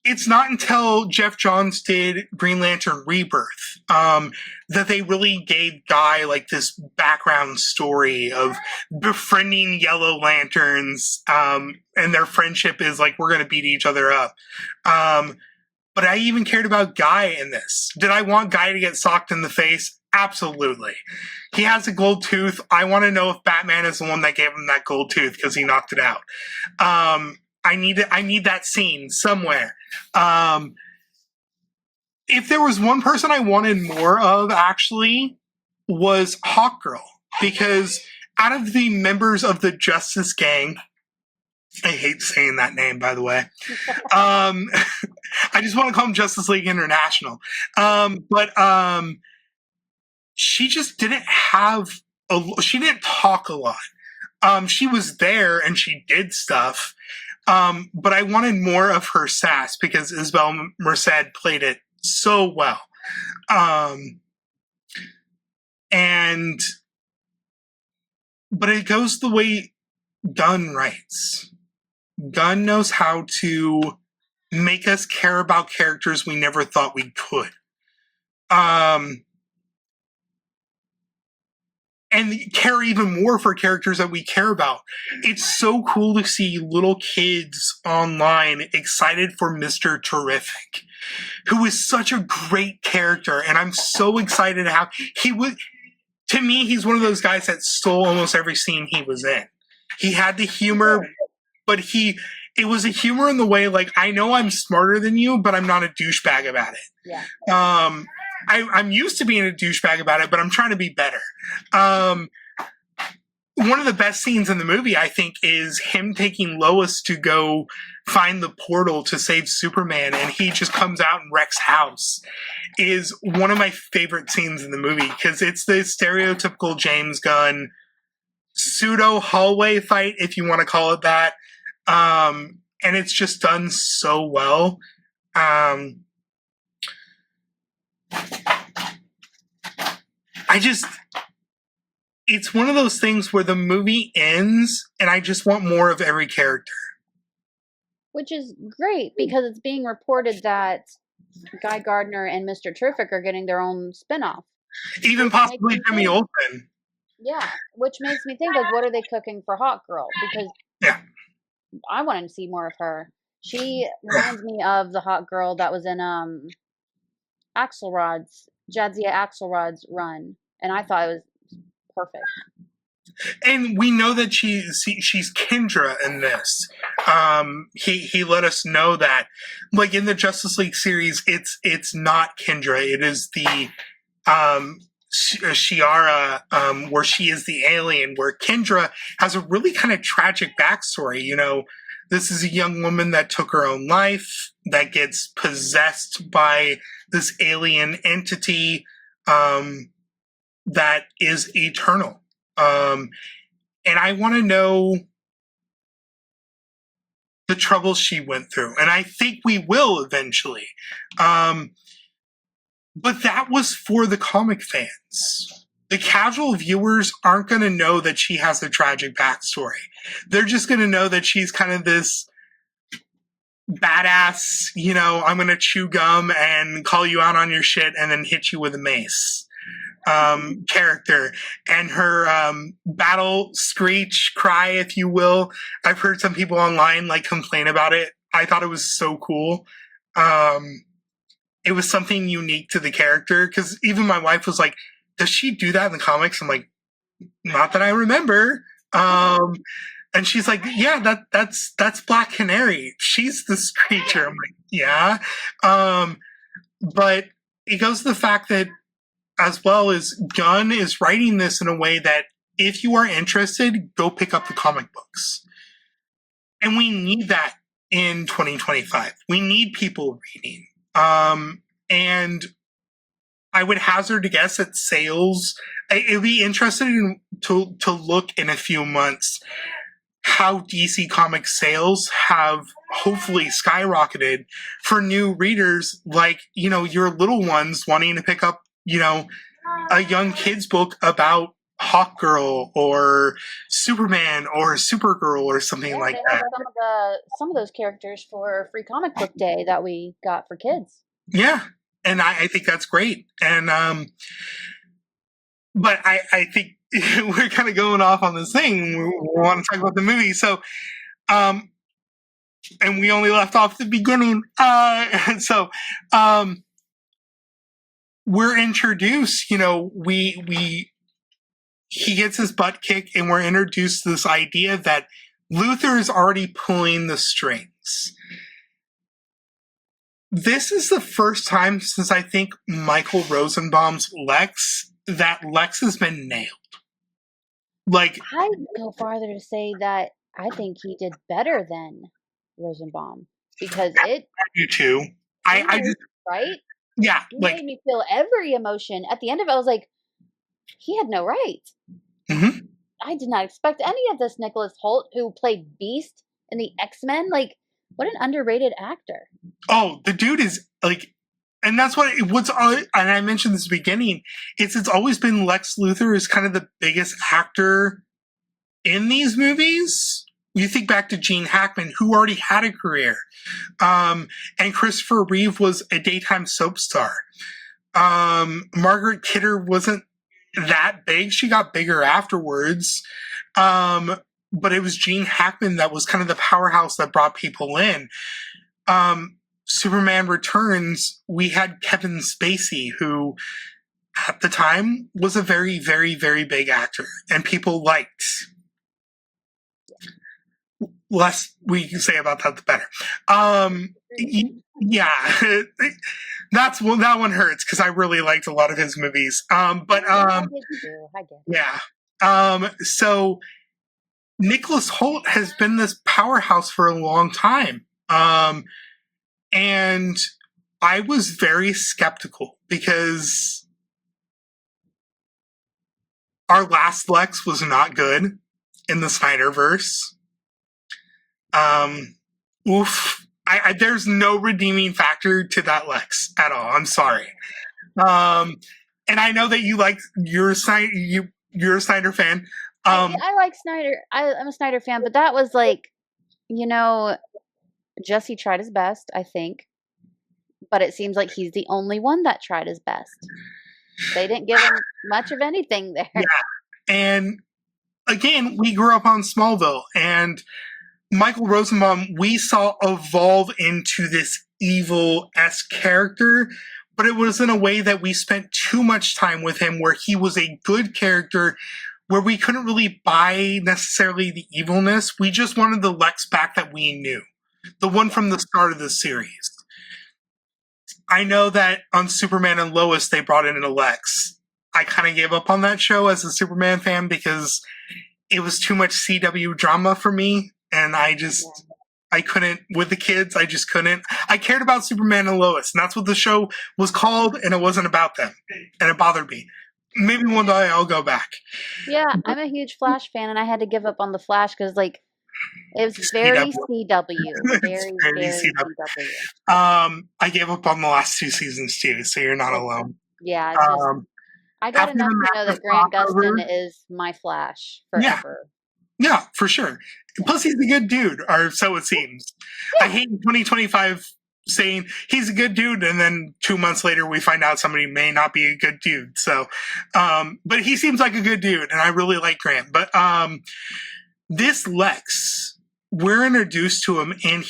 it's not until Jeff Johns did Green Lantern Rebirth that they really gave Guy like this background story of befriending Yellow Lanterns, and their friendship is like, we're going to beat each other up. But I even cared about Guy in this. Did I want Guy to get socked in the face? Absolutely. He has a gold tooth. I want to know if Batman is the one that gave him that gold tooth because he knocked it out. I need that scene somewhere. If there was one person I wanted more of, actually, was Hawkgirl. Because out of the members of the Justice Gang, I hate saying that name, by the way. I just want to call them Justice League International. But she just didn't she didn't talk a lot. She was there and she did stuff. But I wanted more of her sass because Isabel Merced played it so well. But it goes the way Gunn writes. Gunn knows how to make us care about characters we never thought we could. And care even more for characters that we care about. It's so cool to see little kids online excited for Mr. Terrific, who is such a great character, and I'm so excited to have. To me, he's one of those guys that stole almost every scene he was in. He had the humor, but it was a humor in the way, like, I know I'm smarter than you, but I'm not a douchebag about it. Yeah. I'm used to being a douchebag about it, but I'm trying to be better. One of the best scenes in the movie, I think, is him taking Lois to go find the portal to save Superman, and he just comes out and wrecks house. Is one of my favorite scenes in the movie, because it's the stereotypical James Gunn pseudo hallway fight, if you want to call it that. And it's just done so well. It's one of those things where the movie ends and I just want more of every character. Which is great because it's being reported that Guy Gardner and Mr. Terrific are getting their own spinoff. Even Which makes possibly me Jimmy think, Olsen. yeah, which makes me think, like, what are they cooking for Hawk Girl? Because Yeah. I want to see more of her. She Yeah. reminds me of the Hawk Girl that was in Axelrod's Jadzia Axelrod's run, and I thought it was perfect. And we know that she's Kendra in this. He let us know that, like in the Justice League series, it's not Kendra. It is the Shiara, where she is the alien. Where Kendra has a really kind of tragic backstory. You know, this is a young woman that took her own life, that gets possessed by this alien entity that is eternal. And I want to know the troubles she went through. And I think we will eventually. But that was for the comic fans. The casual viewers aren't going to know that she has a tragic backstory. They're just going to know that she's kind of this badass, you know, I'm going to chew gum and call you out on your shit and then hit you with a mace. Character, and her battle screech cry, if you will. I've heard some people online like complain about it. I thought it was so cool. It was something unique to the character, because even my wife was like, does she do that in the comics? I'm like, not that I remember. And she's like, yeah, that's Black Canary. She's the screecher. I'm like, yeah. But it goes to the fact that, as well as Gunn is writing this in a way that if you are interested, go pick up the comic books. And we need that in 2025. We need people reading. And I would hazard to guess that sales, it'd be interesting to look in a few months how DC Comics sales have hopefully skyrocketed for new readers, like, you know, your little ones wanting to pick up, you know, a young kid's book about Hawkgirl or Superman or Supergirl or something like they that. have some of those characters for Free Comic Book Day that we got for kids. Yeah, and I think that's great. And but I think we're kind of going off on this thing. We want to talk about the movie, so and we only left off the beginning. So we're introduced, you know, he gets his butt kicked, and we're introduced to this idea that Luthor is already pulling the strings. This is the first time since I think Michael Rosenbaum's Lex that Lex has been nailed. Like, I'd go farther to say that I think he did better than Rosenbaum, because it. You too. I just, right? Yeah, He like, made me feel every emotion. At the end of it, I was like, he had no right. mm-hmm. I did not expect any of this. Nicholas Hoult, who played Beast in the X-Men, like, what an underrated actor. Oh, the dude is like, and that's what's and I mentioned this at the beginning. It's always been Lex Luthor is kind of the biggest actor in these movies. You think back to Gene Hackman, who already had a career, and Christopher Reeve was a daytime soap star. Margaret Kidder wasn't that big; she got bigger afterwards. But it was Gene Hackman that was kind of the powerhouse that brought people in. Superman Returns, we had Kevin Spacey, who at the time was a very, very, very big actor, and people liked. Less we can say about that, the better. Yeah, that one hurts because I really liked a lot of his movies. Yeah. So Nicholas Hoult has been this powerhouse for a long time. And I was very skeptical because our last Lex was not good in the Snyderverse. There's no redeeming factor to that Lex at all. I'm sorry. And I know that you're a Snyder fan. I like Snyder. I'm a Snyder fan, but that was like, you know, Jesse tried his best, I think, but it seems like he's the only one that tried his best. They didn't give him much of anything there. Yeah. And again, we grew up on Smallville, and Michael Rosenbaum, we saw evolve into this evil-esque character, but it was in a way that we spent too much time with him where he was a good character where we couldn't really buy necessarily the evilness. We just wanted the Lex back that we knew. The one from the start of the series. I know that on Superman and Lois, they brought in a Lex. I kind of gave up on that show as a Superman fan because it was too much CW drama for me. And I couldn't, with the kids, I just couldn't. I cared about Superman and Lois, and that's what the show was called, and it wasn't about them. And it bothered me. Maybe one day I'll go back. Yeah, I'm a huge Flash fan, and I had to give up on the Flash because, like, it was very CW. Very CW. I gave up on the last 2 seasons too, so you're not alone. Yeah, it's just, I got enough to know that Grant Gustin is my Flash forever. Yeah, for sure. Plus, he's a good dude, or so it seems. I hate 2025 saying he's a good dude, and then 2 months later we find out somebody may not be a good dude. So, but he seems like a good dude, and I really like Grant. But this Lex, we're introduced to him, and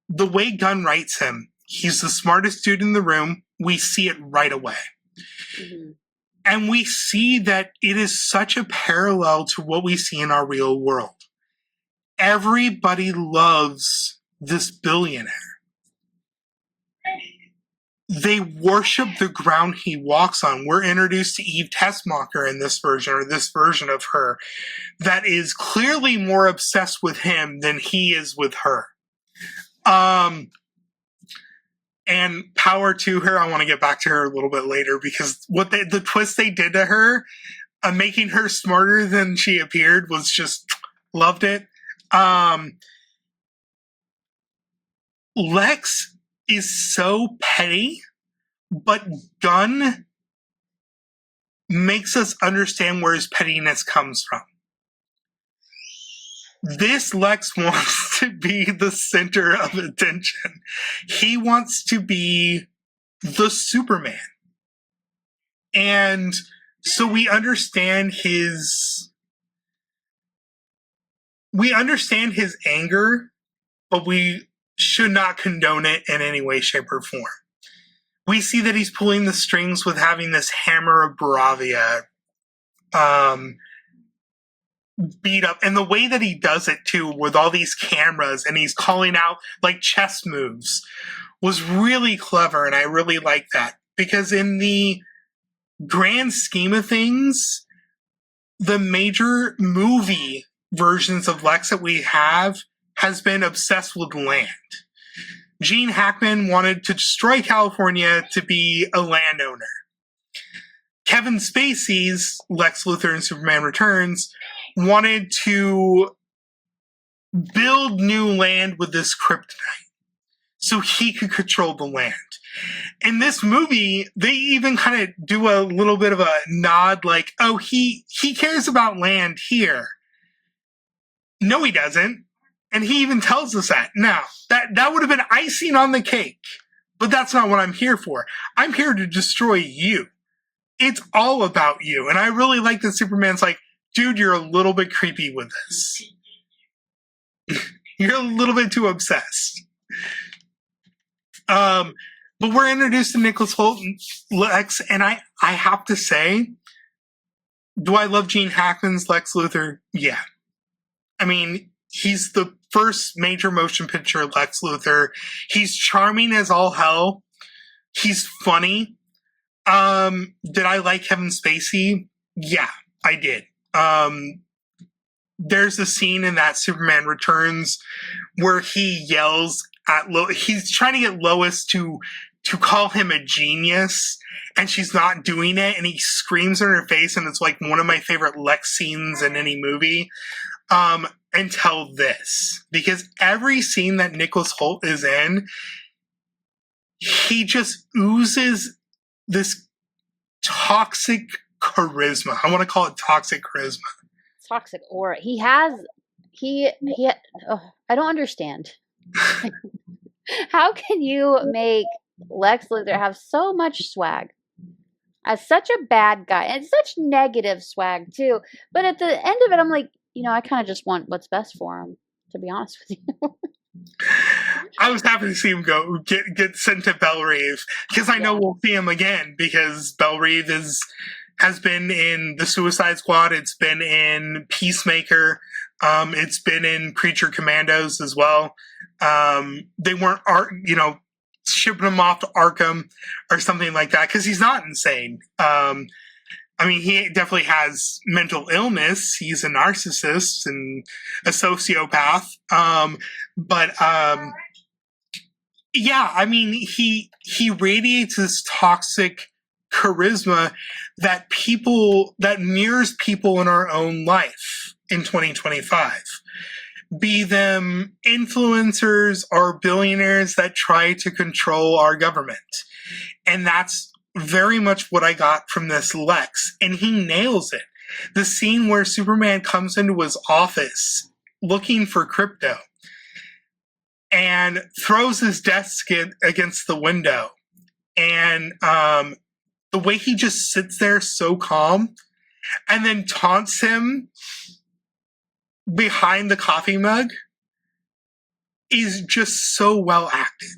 the way Gunn writes him, he's the smartest dude in the room. We see it right away. Mm-hmm. And we see that it is such a parallel to what we see in our real world. Everybody loves this billionaire. They worship the ground he walks on. We're introduced to Eve Tessmacher in this version, or this version of her, that is clearly more obsessed with him than he is with her. And power to her. I want to get back to her a little bit later because the twist they did to her, making her smarter than she appeared, was just loved it. Lex is so petty, but Gunn makes us understand where his pettiness comes from. This Lex wants to be the center of attention. He wants to be the Superman. And so we understand his anger, but we should not condone it in any way, shape, or form. We see that he's pulling the strings with having this hammer of Bravia beat up, and the way that he does it too, with all these cameras, and he's calling out like chess moves, was really clever, and I really like that, because in the grand scheme of things, the major movie versions of Lex that we have has been obsessed with land. Gene Hackman wanted to destroy California to be a landowner. Kevin Spacey's Lex Luthor in Superman Returns wanted to build new land with this kryptonite so he could control the land. In this movie, they even kind of do a little bit of a nod like, oh, he cares about land here. No, he doesn't. And he even tells us that. Now, that would have been icing on the cake, but that's not what I'm here for. I'm here to destroy you. It's all about you. And I really like that Superman's like, dude, you're a little bit creepy with this. You're a little bit too obsessed. But we're introduced to Nicholas Hoult and Lex, and I have to say, do I love Gene Hackman's Lex Luthor? Yeah. I mean, he's the first major motion picture Lex Luthor. He's charming as all hell. He's funny. Did I like Kevin Spacey? Yeah, I did. There's a scene in that Superman Returns where he yells at he's trying to get Lois to call him a genius, and she's not doing it, and he screams in her face, and it's like one of my favorite Lex scenes in any movie. Until this, because every scene that Nicholas Hoult is in, he just oozes this toxic charisma. I want to call it toxic charisma. Toxic aura. I don't understand. How can you make Lex Luthor have so much swag? as such a bad guy and such negative swag too. But at the end of it, I'm like, I kind of just want what's best for him, to be honest with you. I was happy to see him get sent to Bellerive, because I know we'll see him again, because Bellerive has been in the Suicide Squad. It's been in Peacemaker. It's been in Creature Commandos as well. They weren't, shipping him off to Arkham or something like that, because he's not insane. I mean, he definitely has mental illness. He's a narcissist and a sociopath. Yeah, I mean, he radiates this toxic charisma that mirrors people in our own life in 2025. Be them influencers or billionaires that try to control our government. And that's very much what I got from this Lex, and he nails it. The scene where Superman comes into his office looking for crypto and throws his desk against the window, and the way he just sits there so calm and then taunts him behind the coffee mug is just so well acted.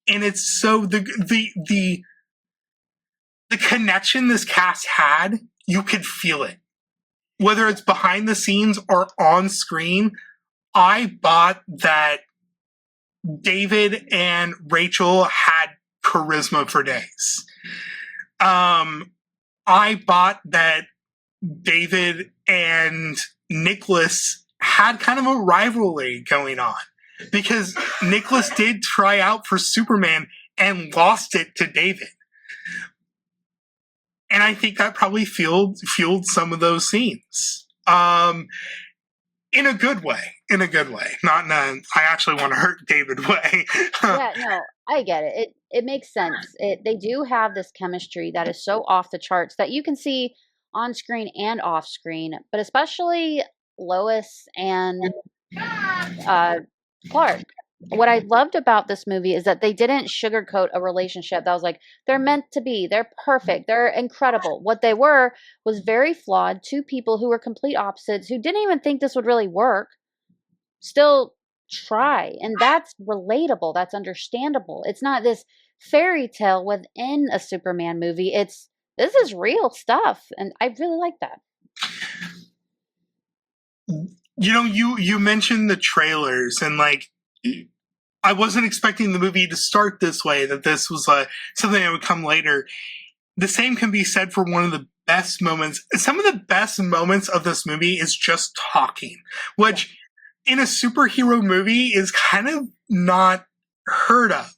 And it's so the connection this cast had, you could feel it. Whether it's behind the scenes or on screen, I bought that David and Rachel had charisma for days. I bought that David and Nicholas had kind of a rivalry going on, because Nicholas did try out for Superman and lost it to David. And I think that probably fueled some of those scenes. In a good way. Not in a, I actually want to hurt David way. Yeah, no, I get it. It makes sense. They do have this chemistry that is so off the charts that you can see on screen and off screen, but especially Lois and Clark. What I loved about this movie is that they didn't sugarcoat a relationship that was like, they're meant to be, they're perfect, they're incredible. What they were was very flawed. Two people who were complete opposites, who didn't even think this would really work, still try. And that's relatable. That's understandable. It's not this fairy tale within a Superman movie. This is real stuff. And I really like that. You mentioned the trailers, and I wasn't expecting the movie to start this way, that this was something that would come later. The same can be said for one of the best moments. Some of the best moments of this movie is just talking, which in a superhero movie is kind of not heard of.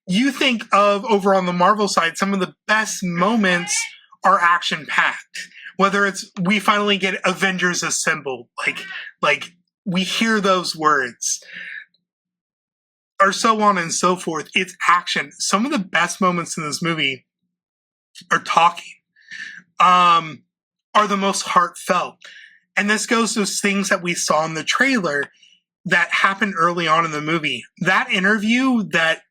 You think of, over on the Marvel side, some of the best moments are action-packed. Whether it's we finally get Avengers Assemble, like we hear those words, or so on and so forth. It's action. Some of the best moments in this movie are talking, are the most heartfelt. And this goes to those things that we saw in the trailer that happened early on in the movie. That interview that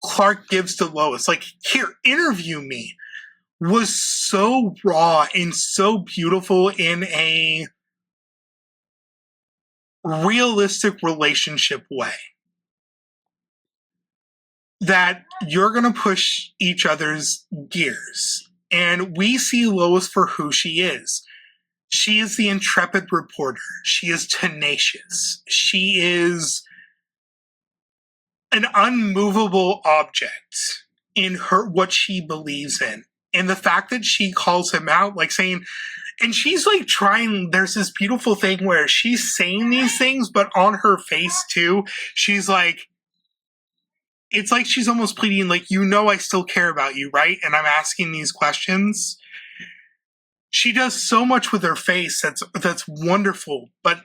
Clark gives to Lois, here, interview me, was so raw and so beautiful in a realistic relationship way that you're going to push each other's gears. And we see Lois for who she is. She is the intrepid reporter. She is tenacious. She is an unmovable object in what she believes in. And the fact that she calls him out, saying, and she's trying, there's this beautiful thing where she's saying these things, but on her face too, she's it's like she's almost pleading, I still care about you, right? And I'm asking these questions. She does so much with her face that's wonderful, but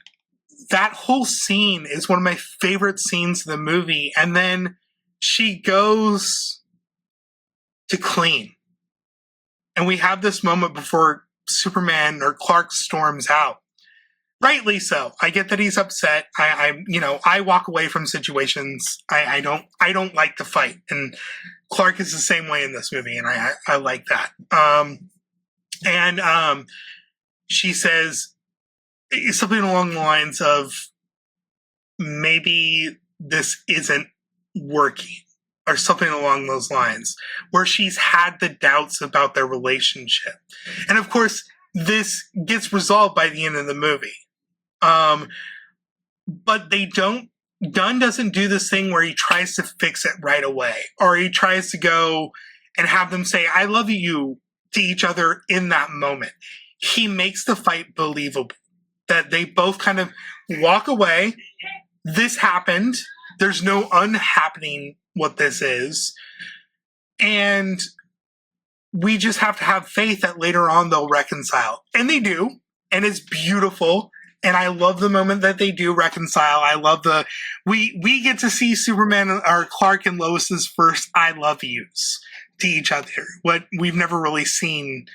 that whole scene is one of my favorite scenes of the movie. And then she goes to clean. And we have this moment before Superman or Clark storms out, Rightly so. I get that he's upset. I walk away from situations. I don't like to fight, and Clark is the same way in this movie, and I like that. She says something along the lines of, maybe this isn't working, or something along those lines, where she's had the doubts about their relationship. And of course, this gets resolved by the end of the movie. But Gunn doesn't do this thing where he tries to fix it right away, or he tries to go and have them say, I love you to each other in that moment. He makes the fight believable, that they both kind of walk away. This happened. There's no unhappening what this is. And we just have to have faith that later on they'll reconcile. And they do. And it's beautiful. And I love the moment that they do reconcile. I love we get to see Superman, or Clark and Lois's first I love yous to each other, what we've never really seen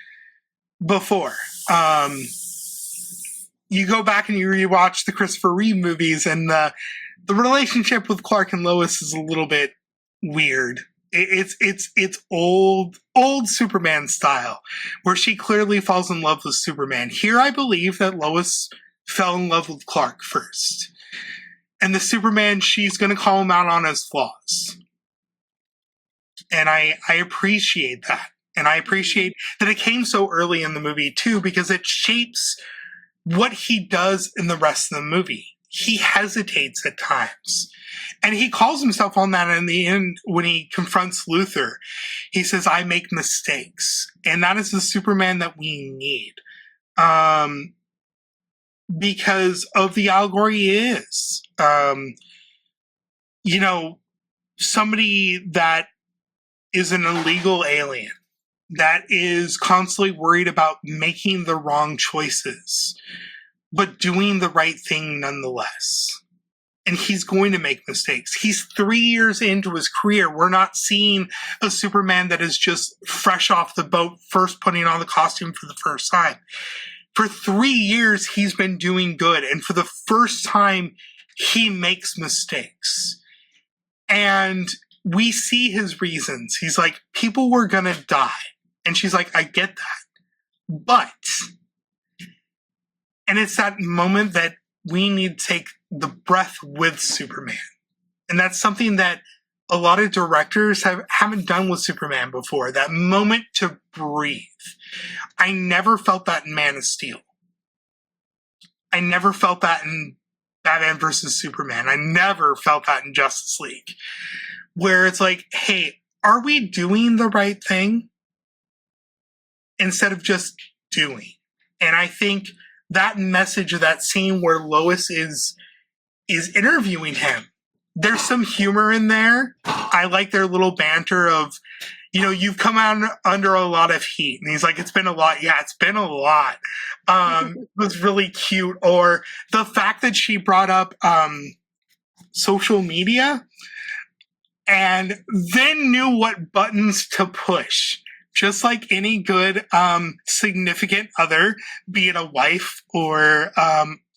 before. You go back and you rewatch the Christopher Reeve movies, and the relationship with Clark and Lois is a little bit weird. It's old Superman style, where she clearly falls in love with Superman. Here, I believe that Lois fell in love with Clark first, and the Superman, she's going to call him out on his flaws, and I appreciate that, and I appreciate that it came so early in the movie too, because it shapes what he does in the rest of the movie. He hesitates at times. And he calls himself on that in the end when he confronts Luthor. He says, I make mistakes. And that is the Superman that we need. Because of the allegory he is. Somebody that is an illegal alien, that is constantly worried about making the wrong choices, but doing the right thing nonetheless. And he's going to make mistakes. He's 3 years into his career. We're not seeing a Superman that is just fresh off the boat, first putting on the costume for the first time. For 3 years, he's been doing good. And for the first time, he makes mistakes. And we see his reasons. He's like, people were going to die. And she's like, I get that. But, and it's that moment that we need to take the breath with Superman. And that's something that a lot of directors haven't done with Superman before. That moment to breathe. I never felt that in Man of Steel. I never felt that in Batman vs. Superman. I never felt that in Justice League. Where it's like, hey, are we doing the right thing? Instead of just doing. And I think that message of that scene where Lois is interviewing him, there's some humor in there. I like their little banter of, you've come out under a lot of heat. And he's like, it's been a lot. Yeah, it's been a lot. It was really cute. Or the fact that she brought up social media and then knew what buttons to push. Just like any good significant other, be it a wife or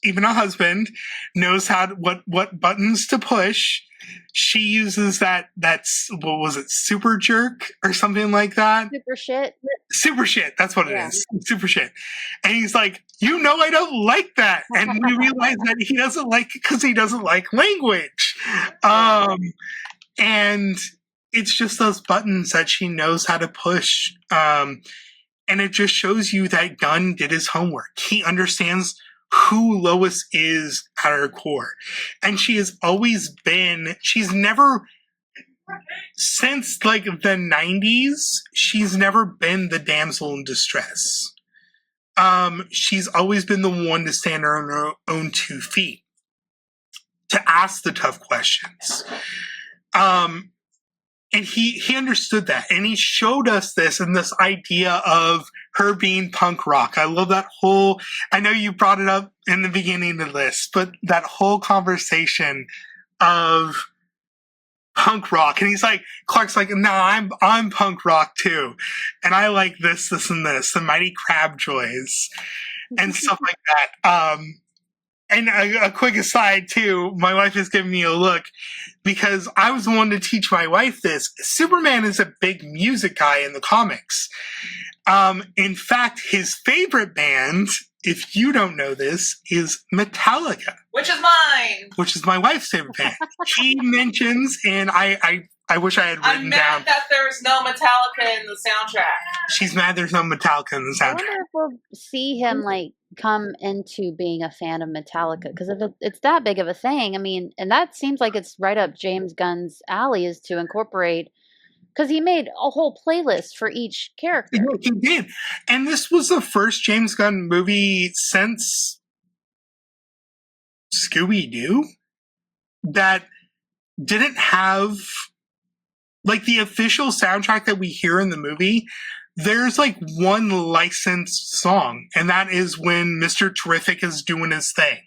even a husband, knows what buttons to push. She uses that's what was it, super jerk or something like that? Super shit. That's what it is. Super shit. And he's like, I don't like that. And we realize that he doesn't like it because he doesn't like language. And it's just those buttons that she knows how to push. And it just shows you that Gunn did his homework. He understands who Lois is at her core. And she has always been, she's never, since like the 90s, she's never been the damsel in distress. She's always been the one to stand on her own 2 feet, to ask the tough questions. And he understood that, and he showed us this and this idea of her being punk rock. I love that whole, I know you brought it up in the beginning of this, but that whole conversation of punk rock. And he's like, Clark's like, no, I'm punk rock too. And I like this, and this, the Mighty Crab Joys and stuff like that. And a quick aside, too, my wife is giving me a look because I was the one to teach my wife this. Superman is a big music guy in the comics. In fact, his favorite band, if you don't know this, is Metallica. Which is mine. Which is my wife's favorite band. She mentions, and I wish I had written I'm down. mad that there's no Metallica in the soundtrack. She's mad there's no Metallica in the I soundtrack. wonder if we'll see him like come into being a fan of Metallica, because if it's that big of a thing, I mean, and that seems like it's right up James Gunn's alley, is to incorporate, because he made a whole playlist for each character. Yeah, he did. And this was the first James Gunn movie since Scooby-Doo that didn't have, like, the official soundtrack that we hear in the movie. There's like one licensed song, and that is when Mr. Terrific is doing his thing.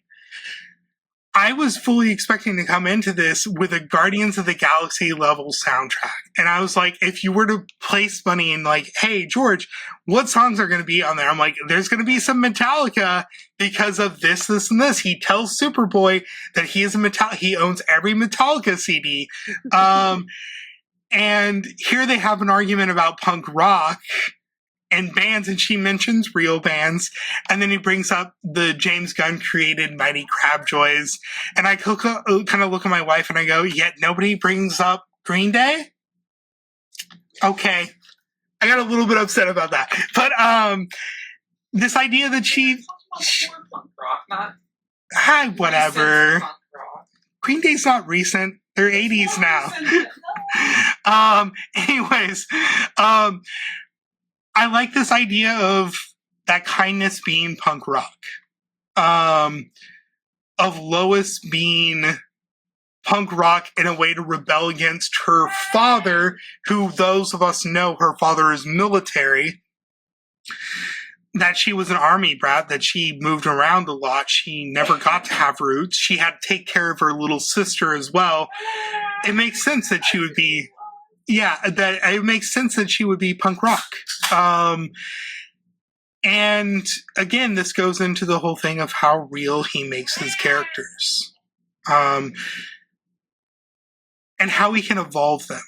I was fully expecting to come into this with a Guardians of the Galaxy level soundtrack. And I was like, if you were to place money in like, hey, George, what songs are going to be on there? I'm like, there's going to be some Metallica because of this, this, and this. He tells Superboy that he is he owns every Metallica CD. And here they have an argument about punk rock and bands, and she mentions real bands, and then he brings up the James Gunn created Mighty Crabjoys, and I kind of look at my wife and I go, yet nobody brings up Green Day? Okay. I got a little bit upset about that. But this idea that Punk rock, not hi, whatever. punk rock. Green Day's not recent. They're 80s now. Anyways, I like this idea of that kindness being punk rock. Of Lois being punk rock in a way to rebel against her father, who those of us know her father is military, that she was an army brat, that she moved around a lot. She never got to have roots. She had to take care of her little sister as well. It makes sense that she would be, it makes sense that she would be punk rock. And again, this goes into the whole thing of how real he makes his characters. And how he can evolve them.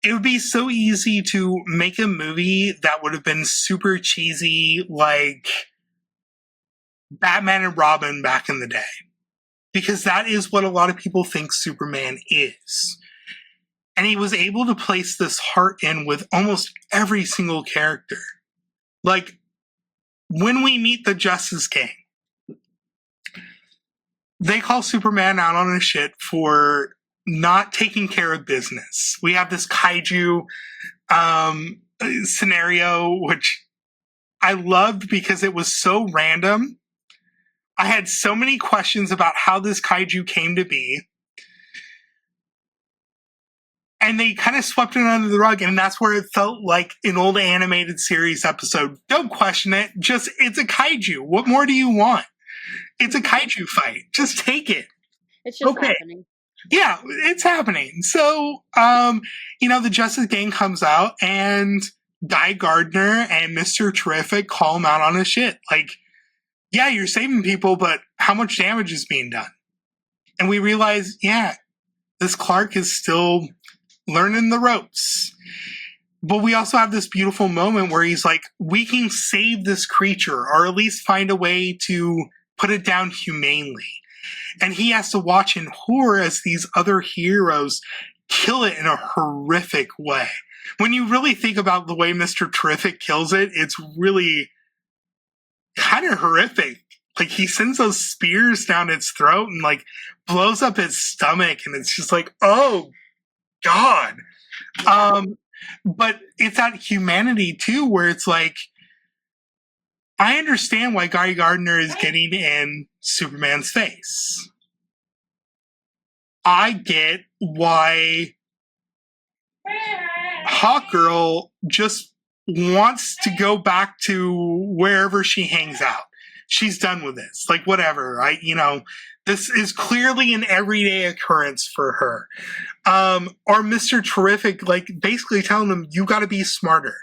It would be so easy to make a movie that would have been super cheesy, like Batman and Robin back in the day. Because that is what a lot of people think Superman is. And he was able to place this heart in with almost every single character. Like, when we meet the Justice Gang, they call Superman out on his shit for not taking care of business. We have this kaiju scenario, which I loved because it was so random. I had so many questions about how this kaiju came to be. And they kind of swept it under the rug, and that's where it felt like an old animated series episode. Don't question it. Just, it's a kaiju. What more do you want? It's a kaiju fight. Just take it. It's just happening. Yeah, it's happening. So, the Justice Gang comes out, and Guy Gardner and Mr. Terrific call him out on his shit. Like, yeah, you're saving people, but how much damage is being done? And we realize, this Clark is still learning the ropes. But we also have this beautiful moment where he's like, we can save this creature, or at least find a way to put it down humanely. And he has to watch in horror as these other heroes kill it in a horrific way. When you really think about the way Mr. Terrific kills it, it's really kind of horrific. Like, he sends those spears down its throat and, like, blows up its stomach, and it's just like, oh, God. But it's that humanity, too, where it's like, I understand why Guy Gardner is getting in Superman's face. I get why Hawkgirl just wants to go back to wherever she hangs out. She's done with this. Like, whatever, right? This is clearly an everyday occurrence for her. Or Mr. Terrific, like, basically telling him, you gotta be smarter.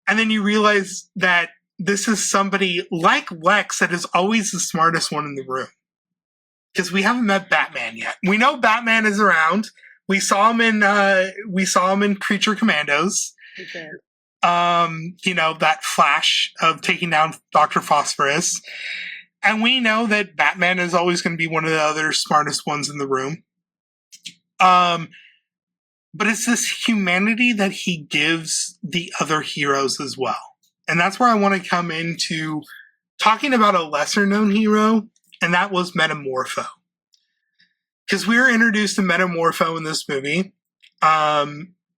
And then you realize that this is somebody like Lex that is always the smartest one in the room. Because we haven't met Batman yet. We know Batman is around. We saw him in Creature Commandos. Okay. That flash of taking down Dr. Phosphorus. And we know that Batman is always going to be one of the other smartest ones in the room. But it's this humanity that he gives the other heroes as well. And that's where I want to come into talking about a lesser known hero, and that was Metamorpho. Because we were introduced to Metamorpho in this movie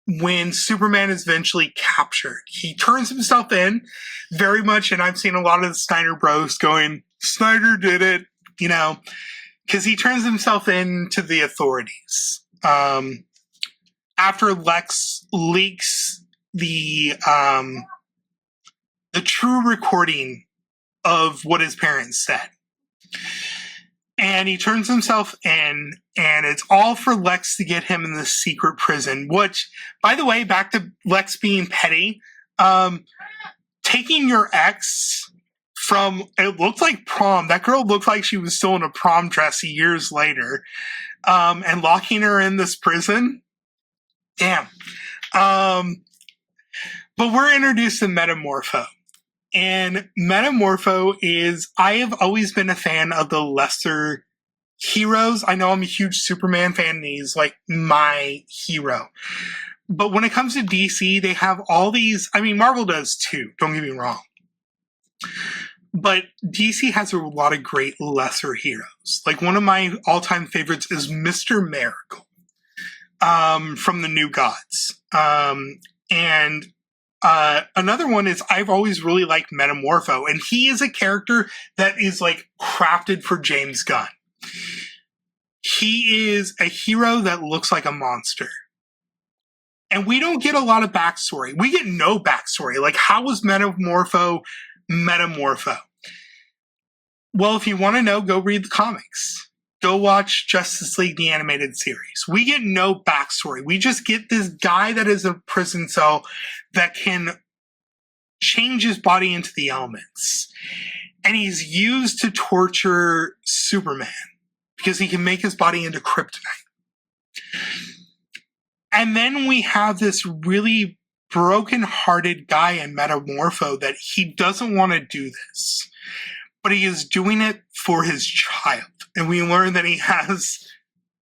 when Superman is eventually captured. He turns himself in very much, and I've seen a lot of the Snyder Bros going, Snyder did it, because he turns himself in to the authorities. After Lex leaks the true recording of what his parents said. And he turns himself in, and it's all for Lex to get him in the secret prison, which, by the way, back to Lex being petty, taking your ex from, it looked like prom, that girl looked like she was still in a prom dress years later, and locking her in this prison, damn. But we're introduced to Metamorpho. And Metamorpho I have always been a fan of the lesser heroes. I know I'm a huge Superman fan, and he's like my hero. But when it comes to DC, they have all these, Marvel does too, don't get me wrong. But DC has a lot of great lesser heroes. Like one of my all-time favorites is Mr. Miracle from the New Gods. Another one is I've always really liked Metamorpho, and he is a character that is like crafted for James Gunn. He is a hero that looks like a monster. And we don't get a lot of backstory. We get no backstory. Like, how was Metamorpho? Well, if you want to know, go read the comics. Go watch Justice League, the animated series. We get no backstory. We just get this guy that is a prison cell that can change his body into the elements. And he's used to torture Superman because he can make his body into kryptonite. And then we have this really broken-hearted guy in Metamorpho that he doesn't want to do this, but he is doing it for his child. And we learn that he has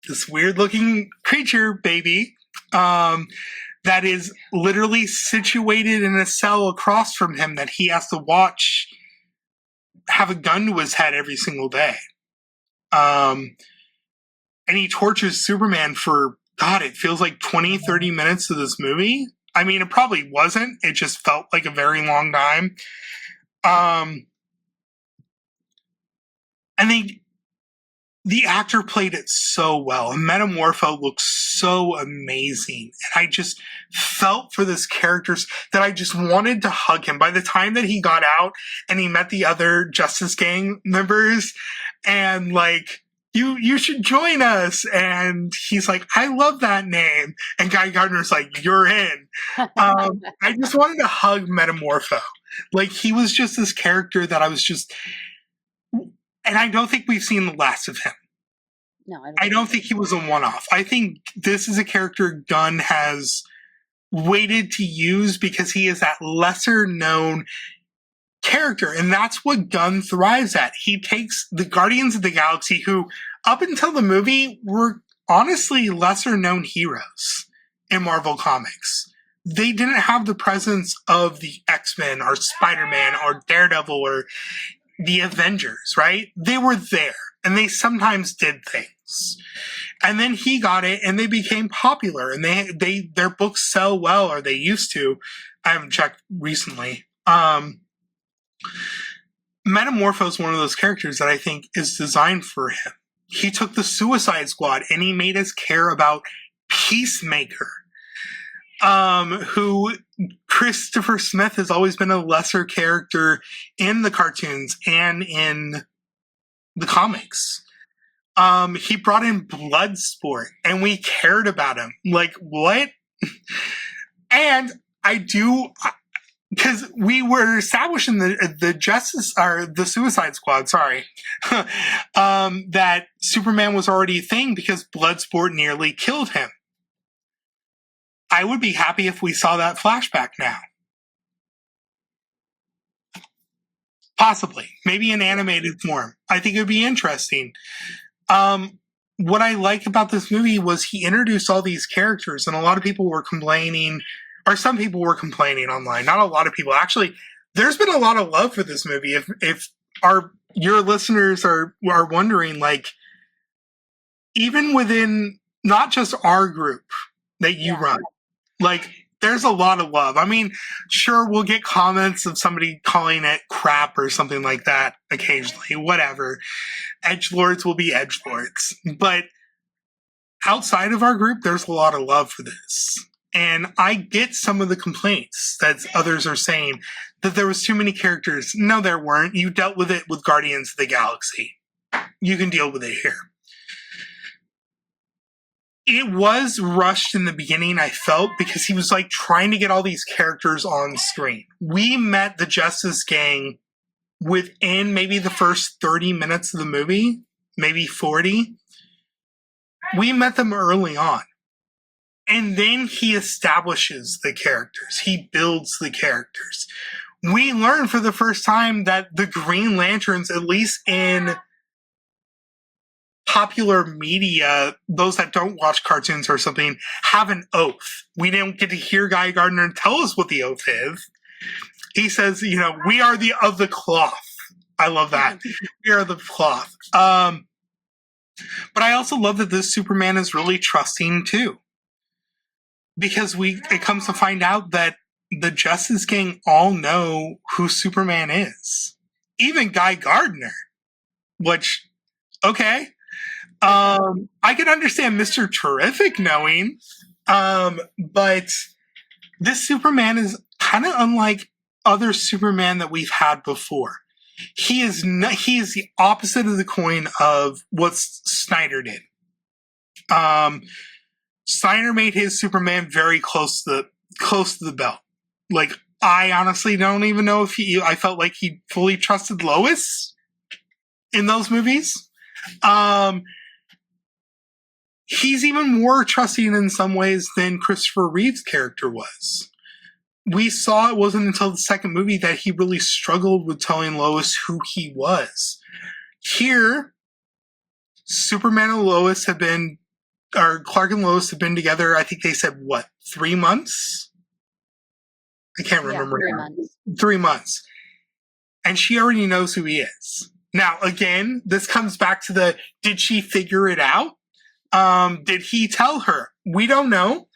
this weird-looking creature baby that is literally situated in a cell across from him that he has to watch have a gun to his head every single day. And he tortures Superman for, God, it feels like 20, 30 minutes of this movie. It probably wasn't. It just felt like a very long time. And the actor played it so well. And Metamorpho looks so amazing. And I just felt for this character that I just wanted to hug him. By the time that he got out and he met the other Justice Gang members and like, you should join us. And he's like, I love that name. And Guy Gardner's like, you're in. I just wanted to hug Metamorpho. Like, he was just this character that I was just... And I don't think we've seen the last of him. No, I don't think he was a one-off. I think this is a character Gunn has waited to use because he is that lesser-known character, and that's what Gunn thrives at. He takes the Guardians of the Galaxy, who, up until the movie, were honestly lesser-known heroes in Marvel Comics. They didn't have the presence of the X-Men or Spider-Man or Daredevil or the Avengers, right? They were there, and they sometimes did things. And then he got it, and they became popular, and their books sell well, or they used to. I haven't checked recently. Metamorpho is one of those characters that I think is designed for him. He took the Suicide Squad, and he made us care about Peacemaker, who Christopher Smith has always been a lesser character in the cartoons and in the comics. He brought in Bloodsport, and we cared about him. Like, what? And because we were establishing the Suicide Squad, sorry, that Superman was already a thing because Bloodsport nearly killed him. I would be happy if we saw that flashback now. Possibly. Maybe in animated form. I think it would be interesting. What I like about this movie was he introduced all these characters, and a lot of people were complaining, or some people were complaining online. Not a lot of people. Actually, there's been a lot of love for this movie. If your listeners are wondering, like, even within not just our group that you run, like, there's a lot of love. I mean, sure, we'll get comments of somebody calling it crap or something like that occasionally, whatever. Edgelords will be edgelords. But outside of our group, there's a lot of love for this. And I get some of the complaints that others are saying that there was too many characters. No, there weren't. You dealt with it with Guardians of the Galaxy. You can deal with it here. It was rushed in the beginning, I felt, because he was like trying to get all these characters on screen. We met the Justice Gang within maybe the first 30 minutes of the movie, maybe 40. We met them early on. And then he establishes the characters. He builds the characters. We learn for the first time that the Green Lanterns, at least in popular media, those that don't watch cartoons or something, have an oath. We didn't get to hear Guy Gardner tell us what the oath is. He says, we are of the cloth. I love that. We are the cloth. But I also love that this Superman is really trusting too. Because it comes to find out that the Justice Gang all know who Superman is. Even Guy Gardner. Which, okay. I can understand Mr. Terrific knowing, but this Superman is kind of unlike other Superman that we've had before. He is the opposite of the coin of what Snyder did. Snyder made his Superman very close to the belt. Like, I honestly don't even know if I felt like he fully trusted Lois in those movies. He's even more trusting in some ways than Christopher Reeve's character was. We saw it wasn't until the second movie that he really struggled with telling Lois who he was. Here, Superman and Lois Clark and Lois have been together, I think they said, 3 months? I can't remember. 3 months. 3 months. And she already knows who he is. Now, again, this comes back to did she figure it out? Did he tell her? We don't know.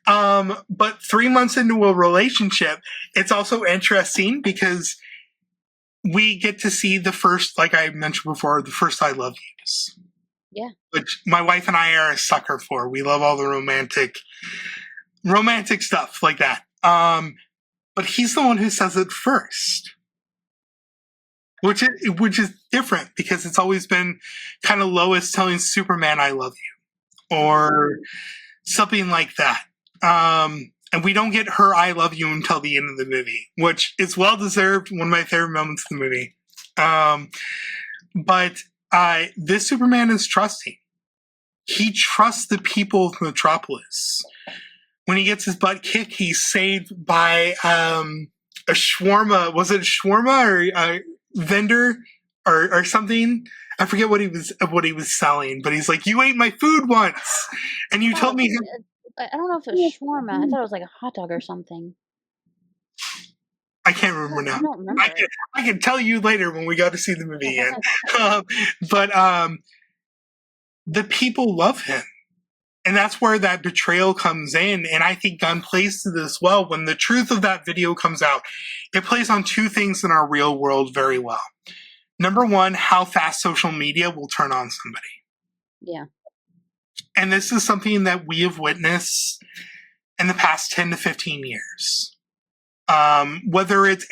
But 3 months into a relationship, it's also interesting because we get to see the first, like I mentioned before, the first I love yous. Yeah. Which my wife and I are a sucker for. We love all the romantic stuff like that. But he's the one who says it first. Which is different because it's always been kind of Lois telling Superman, I love you. Or something like that. And we don't get her I love you until the end of the movie, which is well deserved. One of my favorite moments of the movie. But this Superman is trusting. He trusts the people of Metropolis. When he gets his butt kicked, he's saved by a shawarma. Was it a shawarma or a vendor or something? I forget what he was selling, but he's like, "You ate my food once, and you told me." I don't know if it was shawarma. I thought it was like a hot dog or something. I can't remember now. I don't remember. I can tell you later when we go to see the movie again. But the people love him. And that's where that betrayal comes in. And I think Gunn plays to this well. When the truth of that video comes out, it plays on two things in our real world very well. Number one, how fast social media will turn on somebody. Yeah. And this is something that we have witnessed in the past 10 to 15 years. Whether it's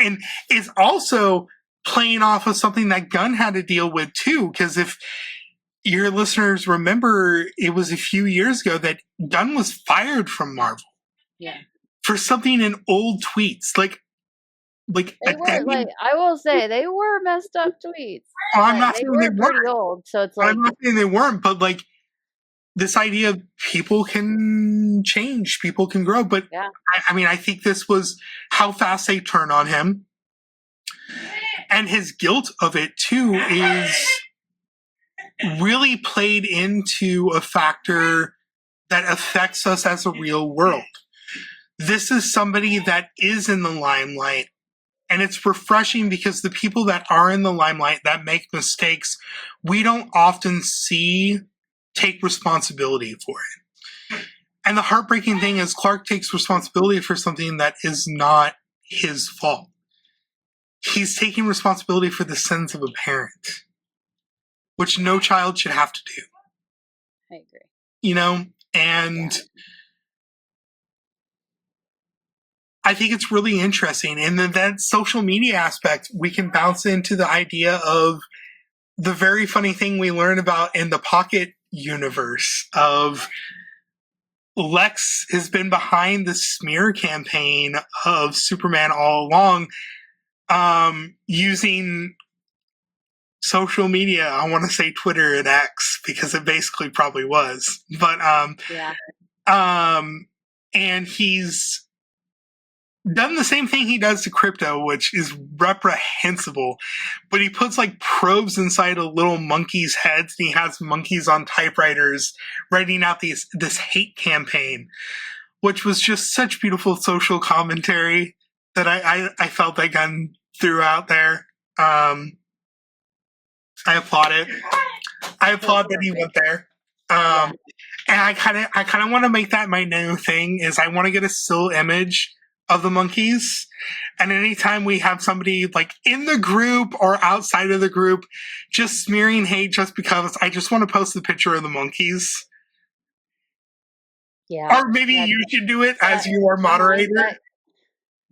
also playing off of something that Gunn had to deal with too, because if your listeners remember, it was a few years ago that Gunn was fired from Marvel. Yeah. For something in old tweets. Like, like They were like, I will say, they were messed up tweets. I'm not They saying were they pretty weren't. old, so it's like, I'm not saying they weren't, but like this idea of people can change, people can grow. But yeah, I mean, I think this was how fast they turn on him. And his guilt of it too is really played into a factor that affects us as a real world. This is somebody that is in the limelight, and it's refreshing because the people that are in the limelight that make mistakes, we don't often see take responsibility for it. And the heartbreaking thing is Clark takes responsibility for something that is not his fault. He's taking responsibility for the sins of a parent, which no child should have to do. I agree. You know? And I think it's really interesting. And then that social media aspect, we can bounce into the idea of the very funny thing we learn about in the Pocket universe of Lex has been behind the smear campaign of Superman all along, using social media. I want to say Twitter and X because it basically probably was, but and he's done the same thing he does to crypto, which is reprehensible. But he puts like probes inside of little monkeys' heads, and he has monkeys on typewriters writing out this hate campaign, which was just such beautiful social commentary that I felt like I threw out there. I applaud it. I applaud that he went there. And I kind of want to make that my new thing. Is I want to get a still image of the monkeys, and anytime we have somebody like in the group or outside of the group just smearing hate just because, I just want to post the picture of the monkeys. Or maybe you should do it as your moderator.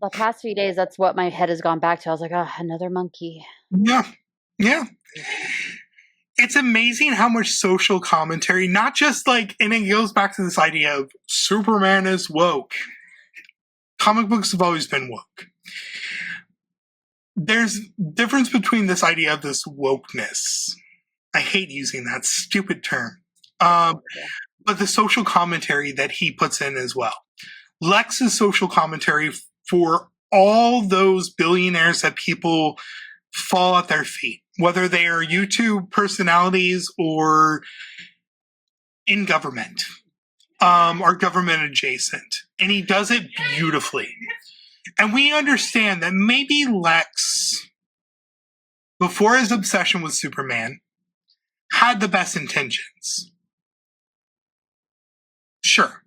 The past few days, that's what my head has gone back to. I was like, oh, another monkey. Yeah. It's amazing how much social commentary, not just like, and it goes back to this idea of Superman is woke. Comic books have always been woke. There's difference between this idea of this wokeness. I hate using that stupid term. But the social commentary that he puts in as well. Lex's social commentary for all those billionaires that people fall at their feet, whether they are YouTube personalities or in government, or government adjacent. And he does it beautifully. And we understand that maybe Lex, before his obsession with Superman, had the best intentions. Sure.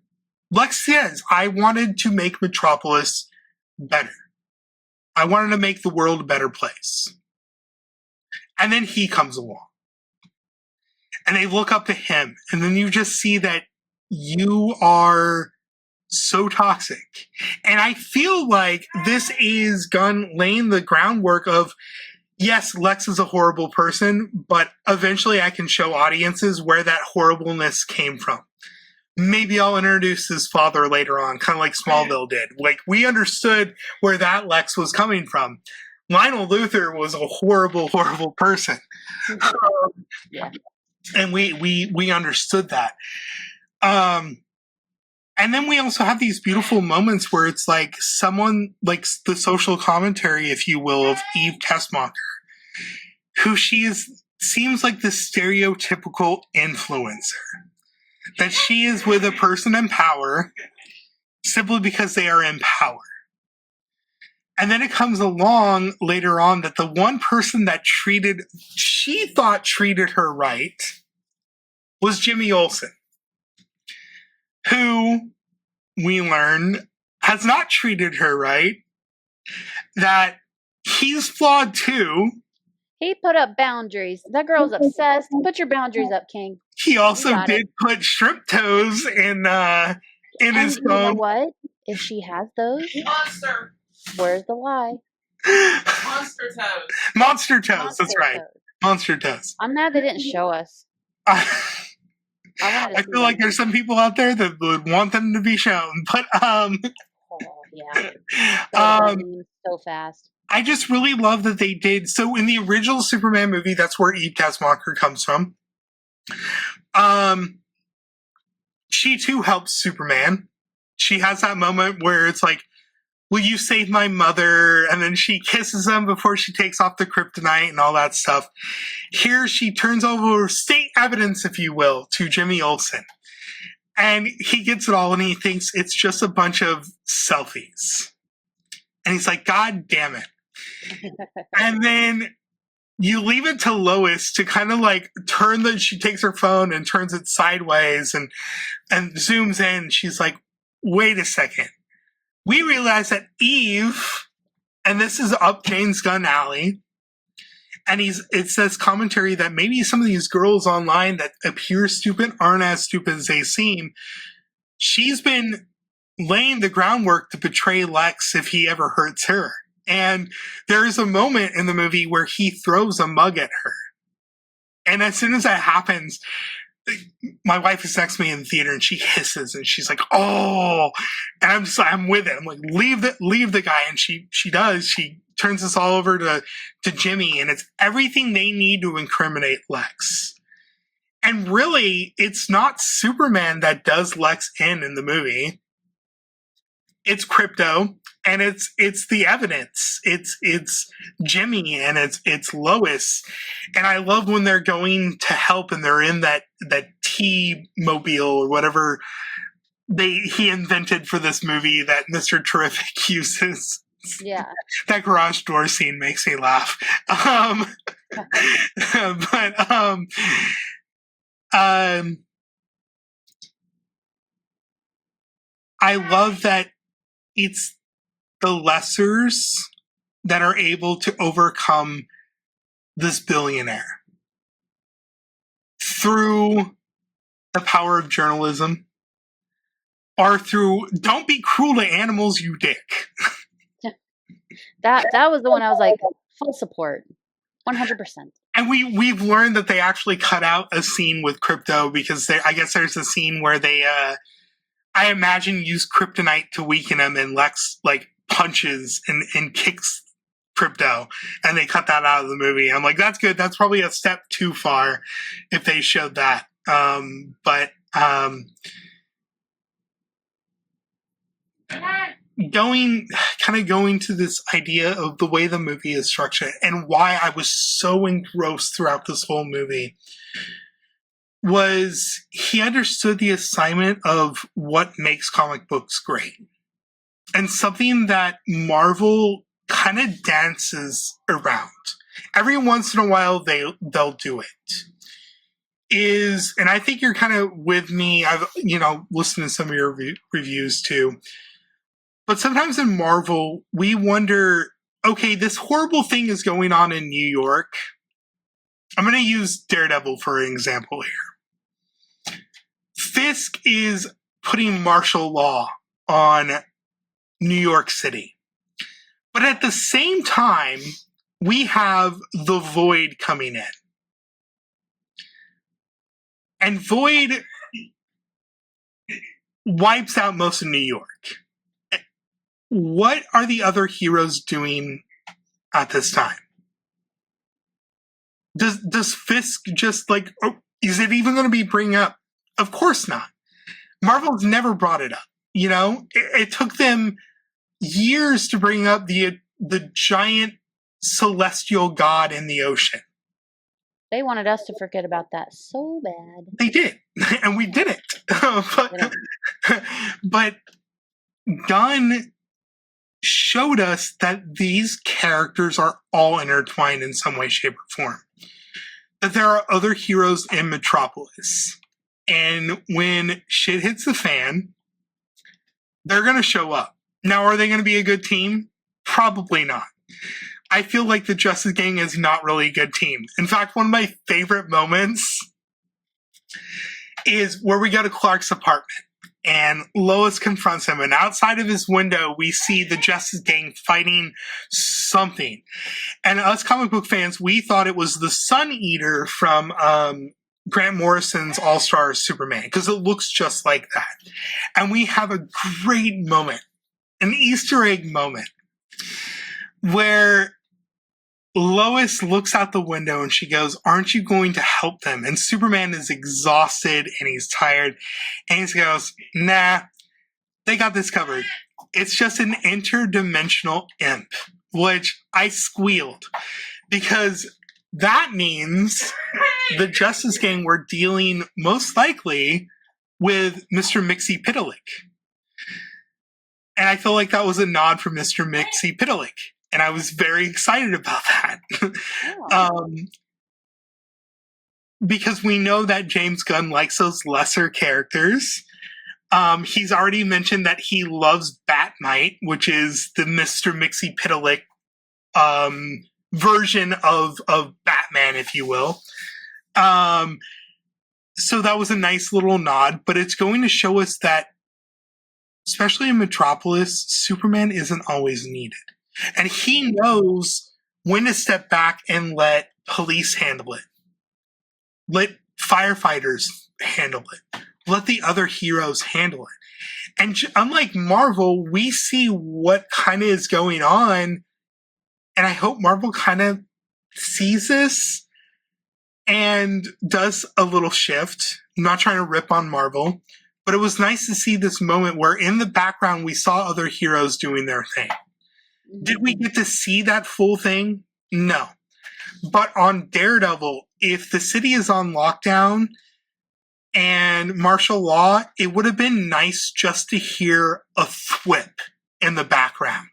Lex says, I wanted to make Metropolis better. I wanted to make the world a better place. And then he comes along. And they look up to him. And then you just see that you are so toxic. And I feel like this is Gunn laying the groundwork of, yes, Lex is a horrible person, but eventually I can show audiences where that horribleness came from. Maybe I'll introduce his father later on, kind of like Smallville did. Like, we understood where that Lex was coming from. Lionel Luthor was a horrible, horrible person. And we understood that. And then we also have these beautiful moments where it's like someone, like the social commentary, if you will, of Eve Tessmacher, who seems like the stereotypical influencer. That she is with a person in power simply because they are in power. And then it comes along later on that the one person that she thought treated her right was Jimmy Olsen, who we learn has not treated her right, that he's flawed too. He put up boundaries. That girl's obsessed. Put your boundaries up, King. He also did put shrimp toes in his phone. You know what? If she has those, Monster. Where's the lie? Monster toes. Monster toes. That's right. Monster toes. I'm mad they didn't show us. I feel like there's some people out there that would want them to be shown, but so fast. I just really love that they did. So in the original Superman movie, that's where Eve Gasmacher comes from. She too helps Superman. She has that moment where it's like, will you save my mother? And then she kisses him before she takes off the kryptonite and all that stuff. Here she turns over state evidence, if you will, to Jimmy Olsen. And he gets it all and he thinks it's just a bunch of selfies. And he's like, God damn it. And then you leave it to Lois to kind of like she takes her phone and turns it sideways and zooms in. She's like, wait a second. We realize that Eve, and this is up James Gunn alley, and it says commentary that maybe some of these girls online that appear stupid aren't as stupid as they seem. She's been laying the groundwork to betray Lex if he ever hurts her. And there is a moment in the movie where he throws a mug at her. And as soon as that happens, my wife is next to me in the theater and she hisses and she's like, oh, and I'm with it. I'm like, leave the guy. And she does. She turns this all over to Jimmy, and it's everything they need to incriminate Lex. And really, it's not Superman that does Lex in the movie. It's Krypto, and it's the evidence. It's Jimmy, and it's Lois. And I love when they're going to help and they're in that T-mobile or whatever he invented for this movie that Mr. Terrific uses. Yeah. That garage door scene makes me laugh. I love that it's the lessers that are able to overcome this billionaire through the power of journalism or through don't be cruel to animals, you dick. That was the one I was like, full support. 100%. And we've learned that they actually cut out a scene with Krypto because I guess there's a scene where they I imagine use kryptonite to weaken him, and Lex like punches and kicks Krypto, and they cut that out of the movie. I'm like, that's good. That's probably a step too far if they showed that. But going to this idea of the way the movie is structured and why I was so engrossed throughout this whole movie was he understood the assignment of what makes comic books great. And something that Marvel kind of dances around. Every once in a while they'll do it. And I think you're kind of with me. I've listened to some of your reviews too. But sometimes in Marvel, we wonder, okay, this horrible thing is going on in New York. I'm going to use Daredevil for an example here. Fisk is putting martial law on New York City. But at the same time, we have the Void coming in. And Void wipes out most of New York. What are the other heroes doing at this time? Does Fisk just is it even going to be bring up? Of course not. Marvel's never brought it up. It took them years to bring up the giant celestial god in the ocean. They wanted us to forget about that so bad. They did, and we didn't. But Gunn showed us that these characters are all intertwined in some way, shape, or form. That there are other heroes in Metropolis. And when shit hits the fan, they're going to show up. Now, are they going to be a good team? Probably not. I feel like the Justice Gang is not really a good team. In fact, one of my favorite moments is where we go to Clark's apartment and Lois confronts him, and outside of his window, we see the Justice Gang fighting something. And us comic book fans, we thought it was the Sun Eater from Grant Morrison's All-Star Superman, because it looks just like that. And we have a great moment, an Easter egg moment, where Lois looks out the window and she goes, "Aren't you going to help them?" And Superman is exhausted and he's tired. And he goes, "Nah, they got this covered. It's just an interdimensional imp," which I squealed because that means the Justice Gang were dealing most likely with Mr. Mxyzptlk. And I feel like that was a nod from Mr. Mxyzptlk. And I was very excited about that. Because we know that James Gunn likes those lesser characters. He's already mentioned that he loves Bat-Mite, which is the Mr. Mxyzptlk version of Batman, if you will. So that was a nice little nod, but it's going to show us that, especially in Metropolis, Superman isn't always needed. And he knows when to step back and let police handle it. Let firefighters handle it. Let the other heroes handle it. And unlike Marvel, we see what kind of is going on. And I hope Marvel kind of sees this and does a little shift. I'm not trying to rip on Marvel, but it was nice to see this moment where in the background we saw other heroes doing their thing. Did we get to see that full thing? No. But on Daredevil, if the city is on lockdown and martial law, it would have been nice just to hear a thwip in the background.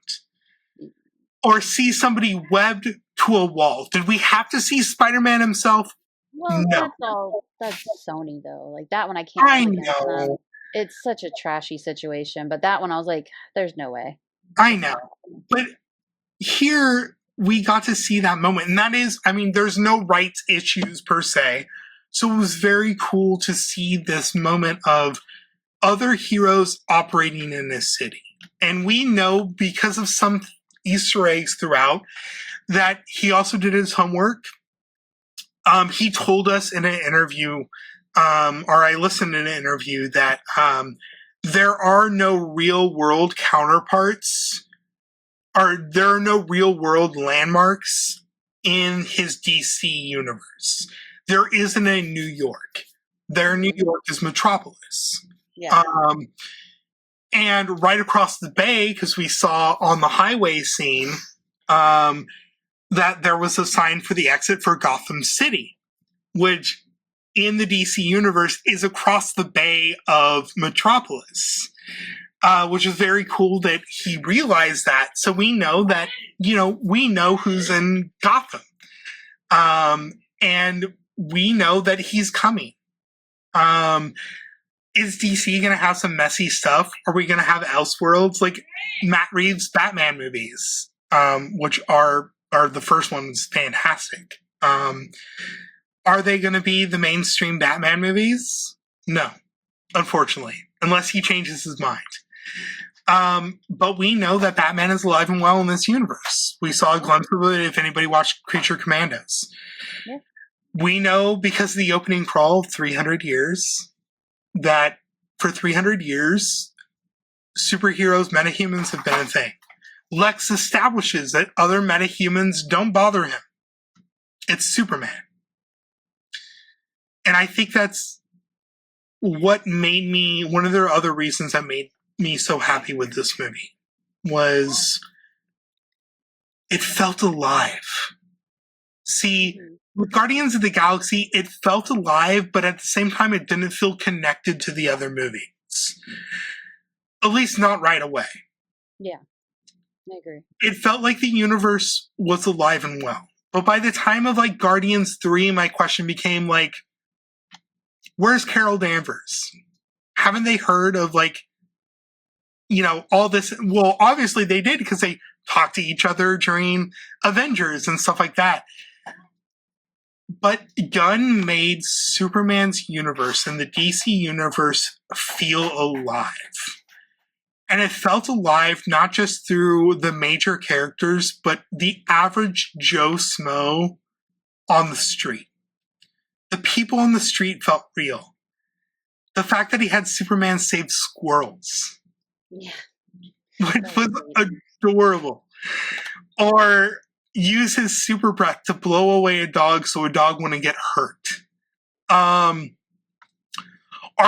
Or see somebody webbed to a wall. Did we have to see Spider-Man himself? Well, No. that's Sony though. Like that one I can't. I really get them. know. It's such a trashy situation, but that one I was like, there's no way. I know. But here we got to see that moment. And that is, I mean, there's no rights issues per se. So it was very cool to see this moment of other heroes operating in this city. And we know because of some Easter eggs throughout that he also did his homework. He told us in an interview, or I listened in an interview, that there are no real world counterparts, or there are no real world landmarks in his DC universe. There isn't a New York. Their New York is Metropolis. Yeah. And right across the bay, because we saw on the highway scene that there was a sign for the exit for Gotham City, which in the DC universe is across the bay of Metropolis, which is very cool that he realized that. So we know that, we know who's in Gotham. And we know that he's coming. Is DC going to have some messy stuff? Are we going to have Elseworlds, like Matt Reeves' Batman movies, which are the first one's fantastic? Are they going to be the mainstream Batman movies? No, unfortunately, unless he changes his mind. But we know that Batman is alive and well in this universe. We saw a glimpse of it if anybody watched Creature Commandos. Yeah. We know because of the opening crawl of 300 years that for 300 years, superheroes, metahumans have been a thing. Lex establishes that other metahumans don't bother him. It's Superman. And I think that's what made me, one of the other reasons that made me so happy with this movie was it felt alive. See, with Guardians of the Galaxy, it felt alive, but at the same time, it didn't feel connected to the other movies. At least not right away. Yeah, I agree. It felt like the universe was alive and well. But by the time of Guardians 3, my question became where's Carol Danvers? Haven't they heard of all this? Well, obviously they did because they talked to each other during Avengers and stuff like that. But Gunn made Superman's universe and the DC universe feel alive. And it felt alive not just through the major characters, but the average Joe Smo on the street. The people on the street felt real. The fact that he had Superman save squirrels. Yeah. Which was adorable. or use his super breath to blow away a dog so a dog wouldn't get hurt. Are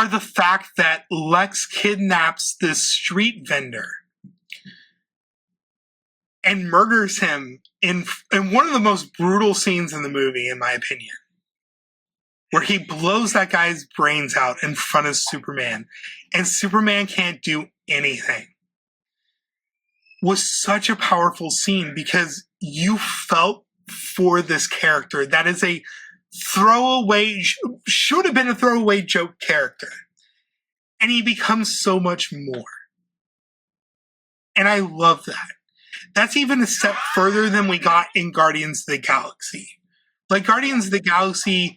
the fact that Lex kidnaps this street vendor and murders him in one of the most brutal scenes in the movie, in my opinion, where he blows that guy's brains out in front of Superman, and Superman can't do anything, was such a powerful scene because you felt for this character. That is a throwaway, should have been a throwaway joke character. And he becomes so much more. And I love that. That's even a step further than we got in Guardians of the Galaxy. Like Guardians of the Galaxy,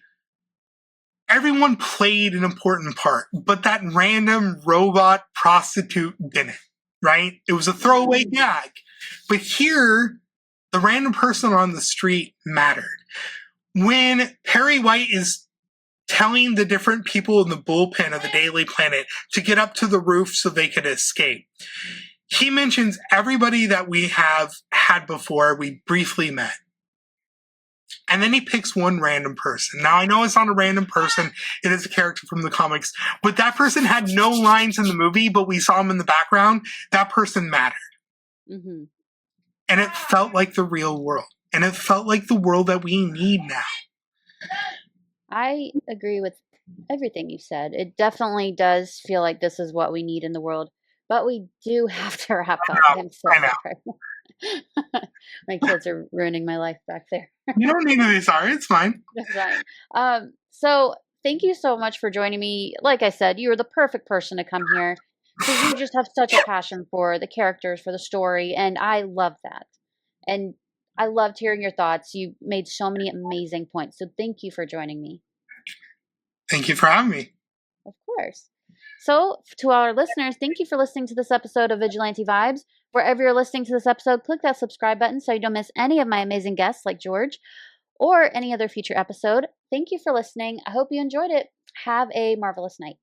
everyone played an important part, but that random robot prostitute didn't, right? It was a throwaway gag. But here, the random person on the street mattered. When Perry White is telling the different people in the bullpen of the Daily Planet to get up to the roof so they could escape, he mentions everybody that we have had before, we briefly met. And then he picks one random person. Now, I know it's not a random person. It is a character from the comics. But that person had no lines in the movie, but we saw him in the background. That person mattered. Mm-hmm. And it felt like the real world. And it felt like the world that we need now. I agree with everything you said. It definitely does feel like this is what we need in the world. But we do have to wrap up. I'm so sorry. My kids are ruining my life back there. You don't need to be sorry. It's fine. It's fine. So thank you so much for joining me. Like I said, you were the perfect person to come here because you just have such a passion for the characters, for the story, and I love that. And I loved hearing your thoughts. You made so many amazing points. So thank you for joining me. Thank you for having me. Of course. So to our listeners, thank you for listening to this episode of Vigilante Vibes. Wherever you're listening to this episode, click that subscribe button so you don't miss any of my amazing guests like George or any other future episode. Thank you for listening. I hope you enjoyed it. Have a marvelous night.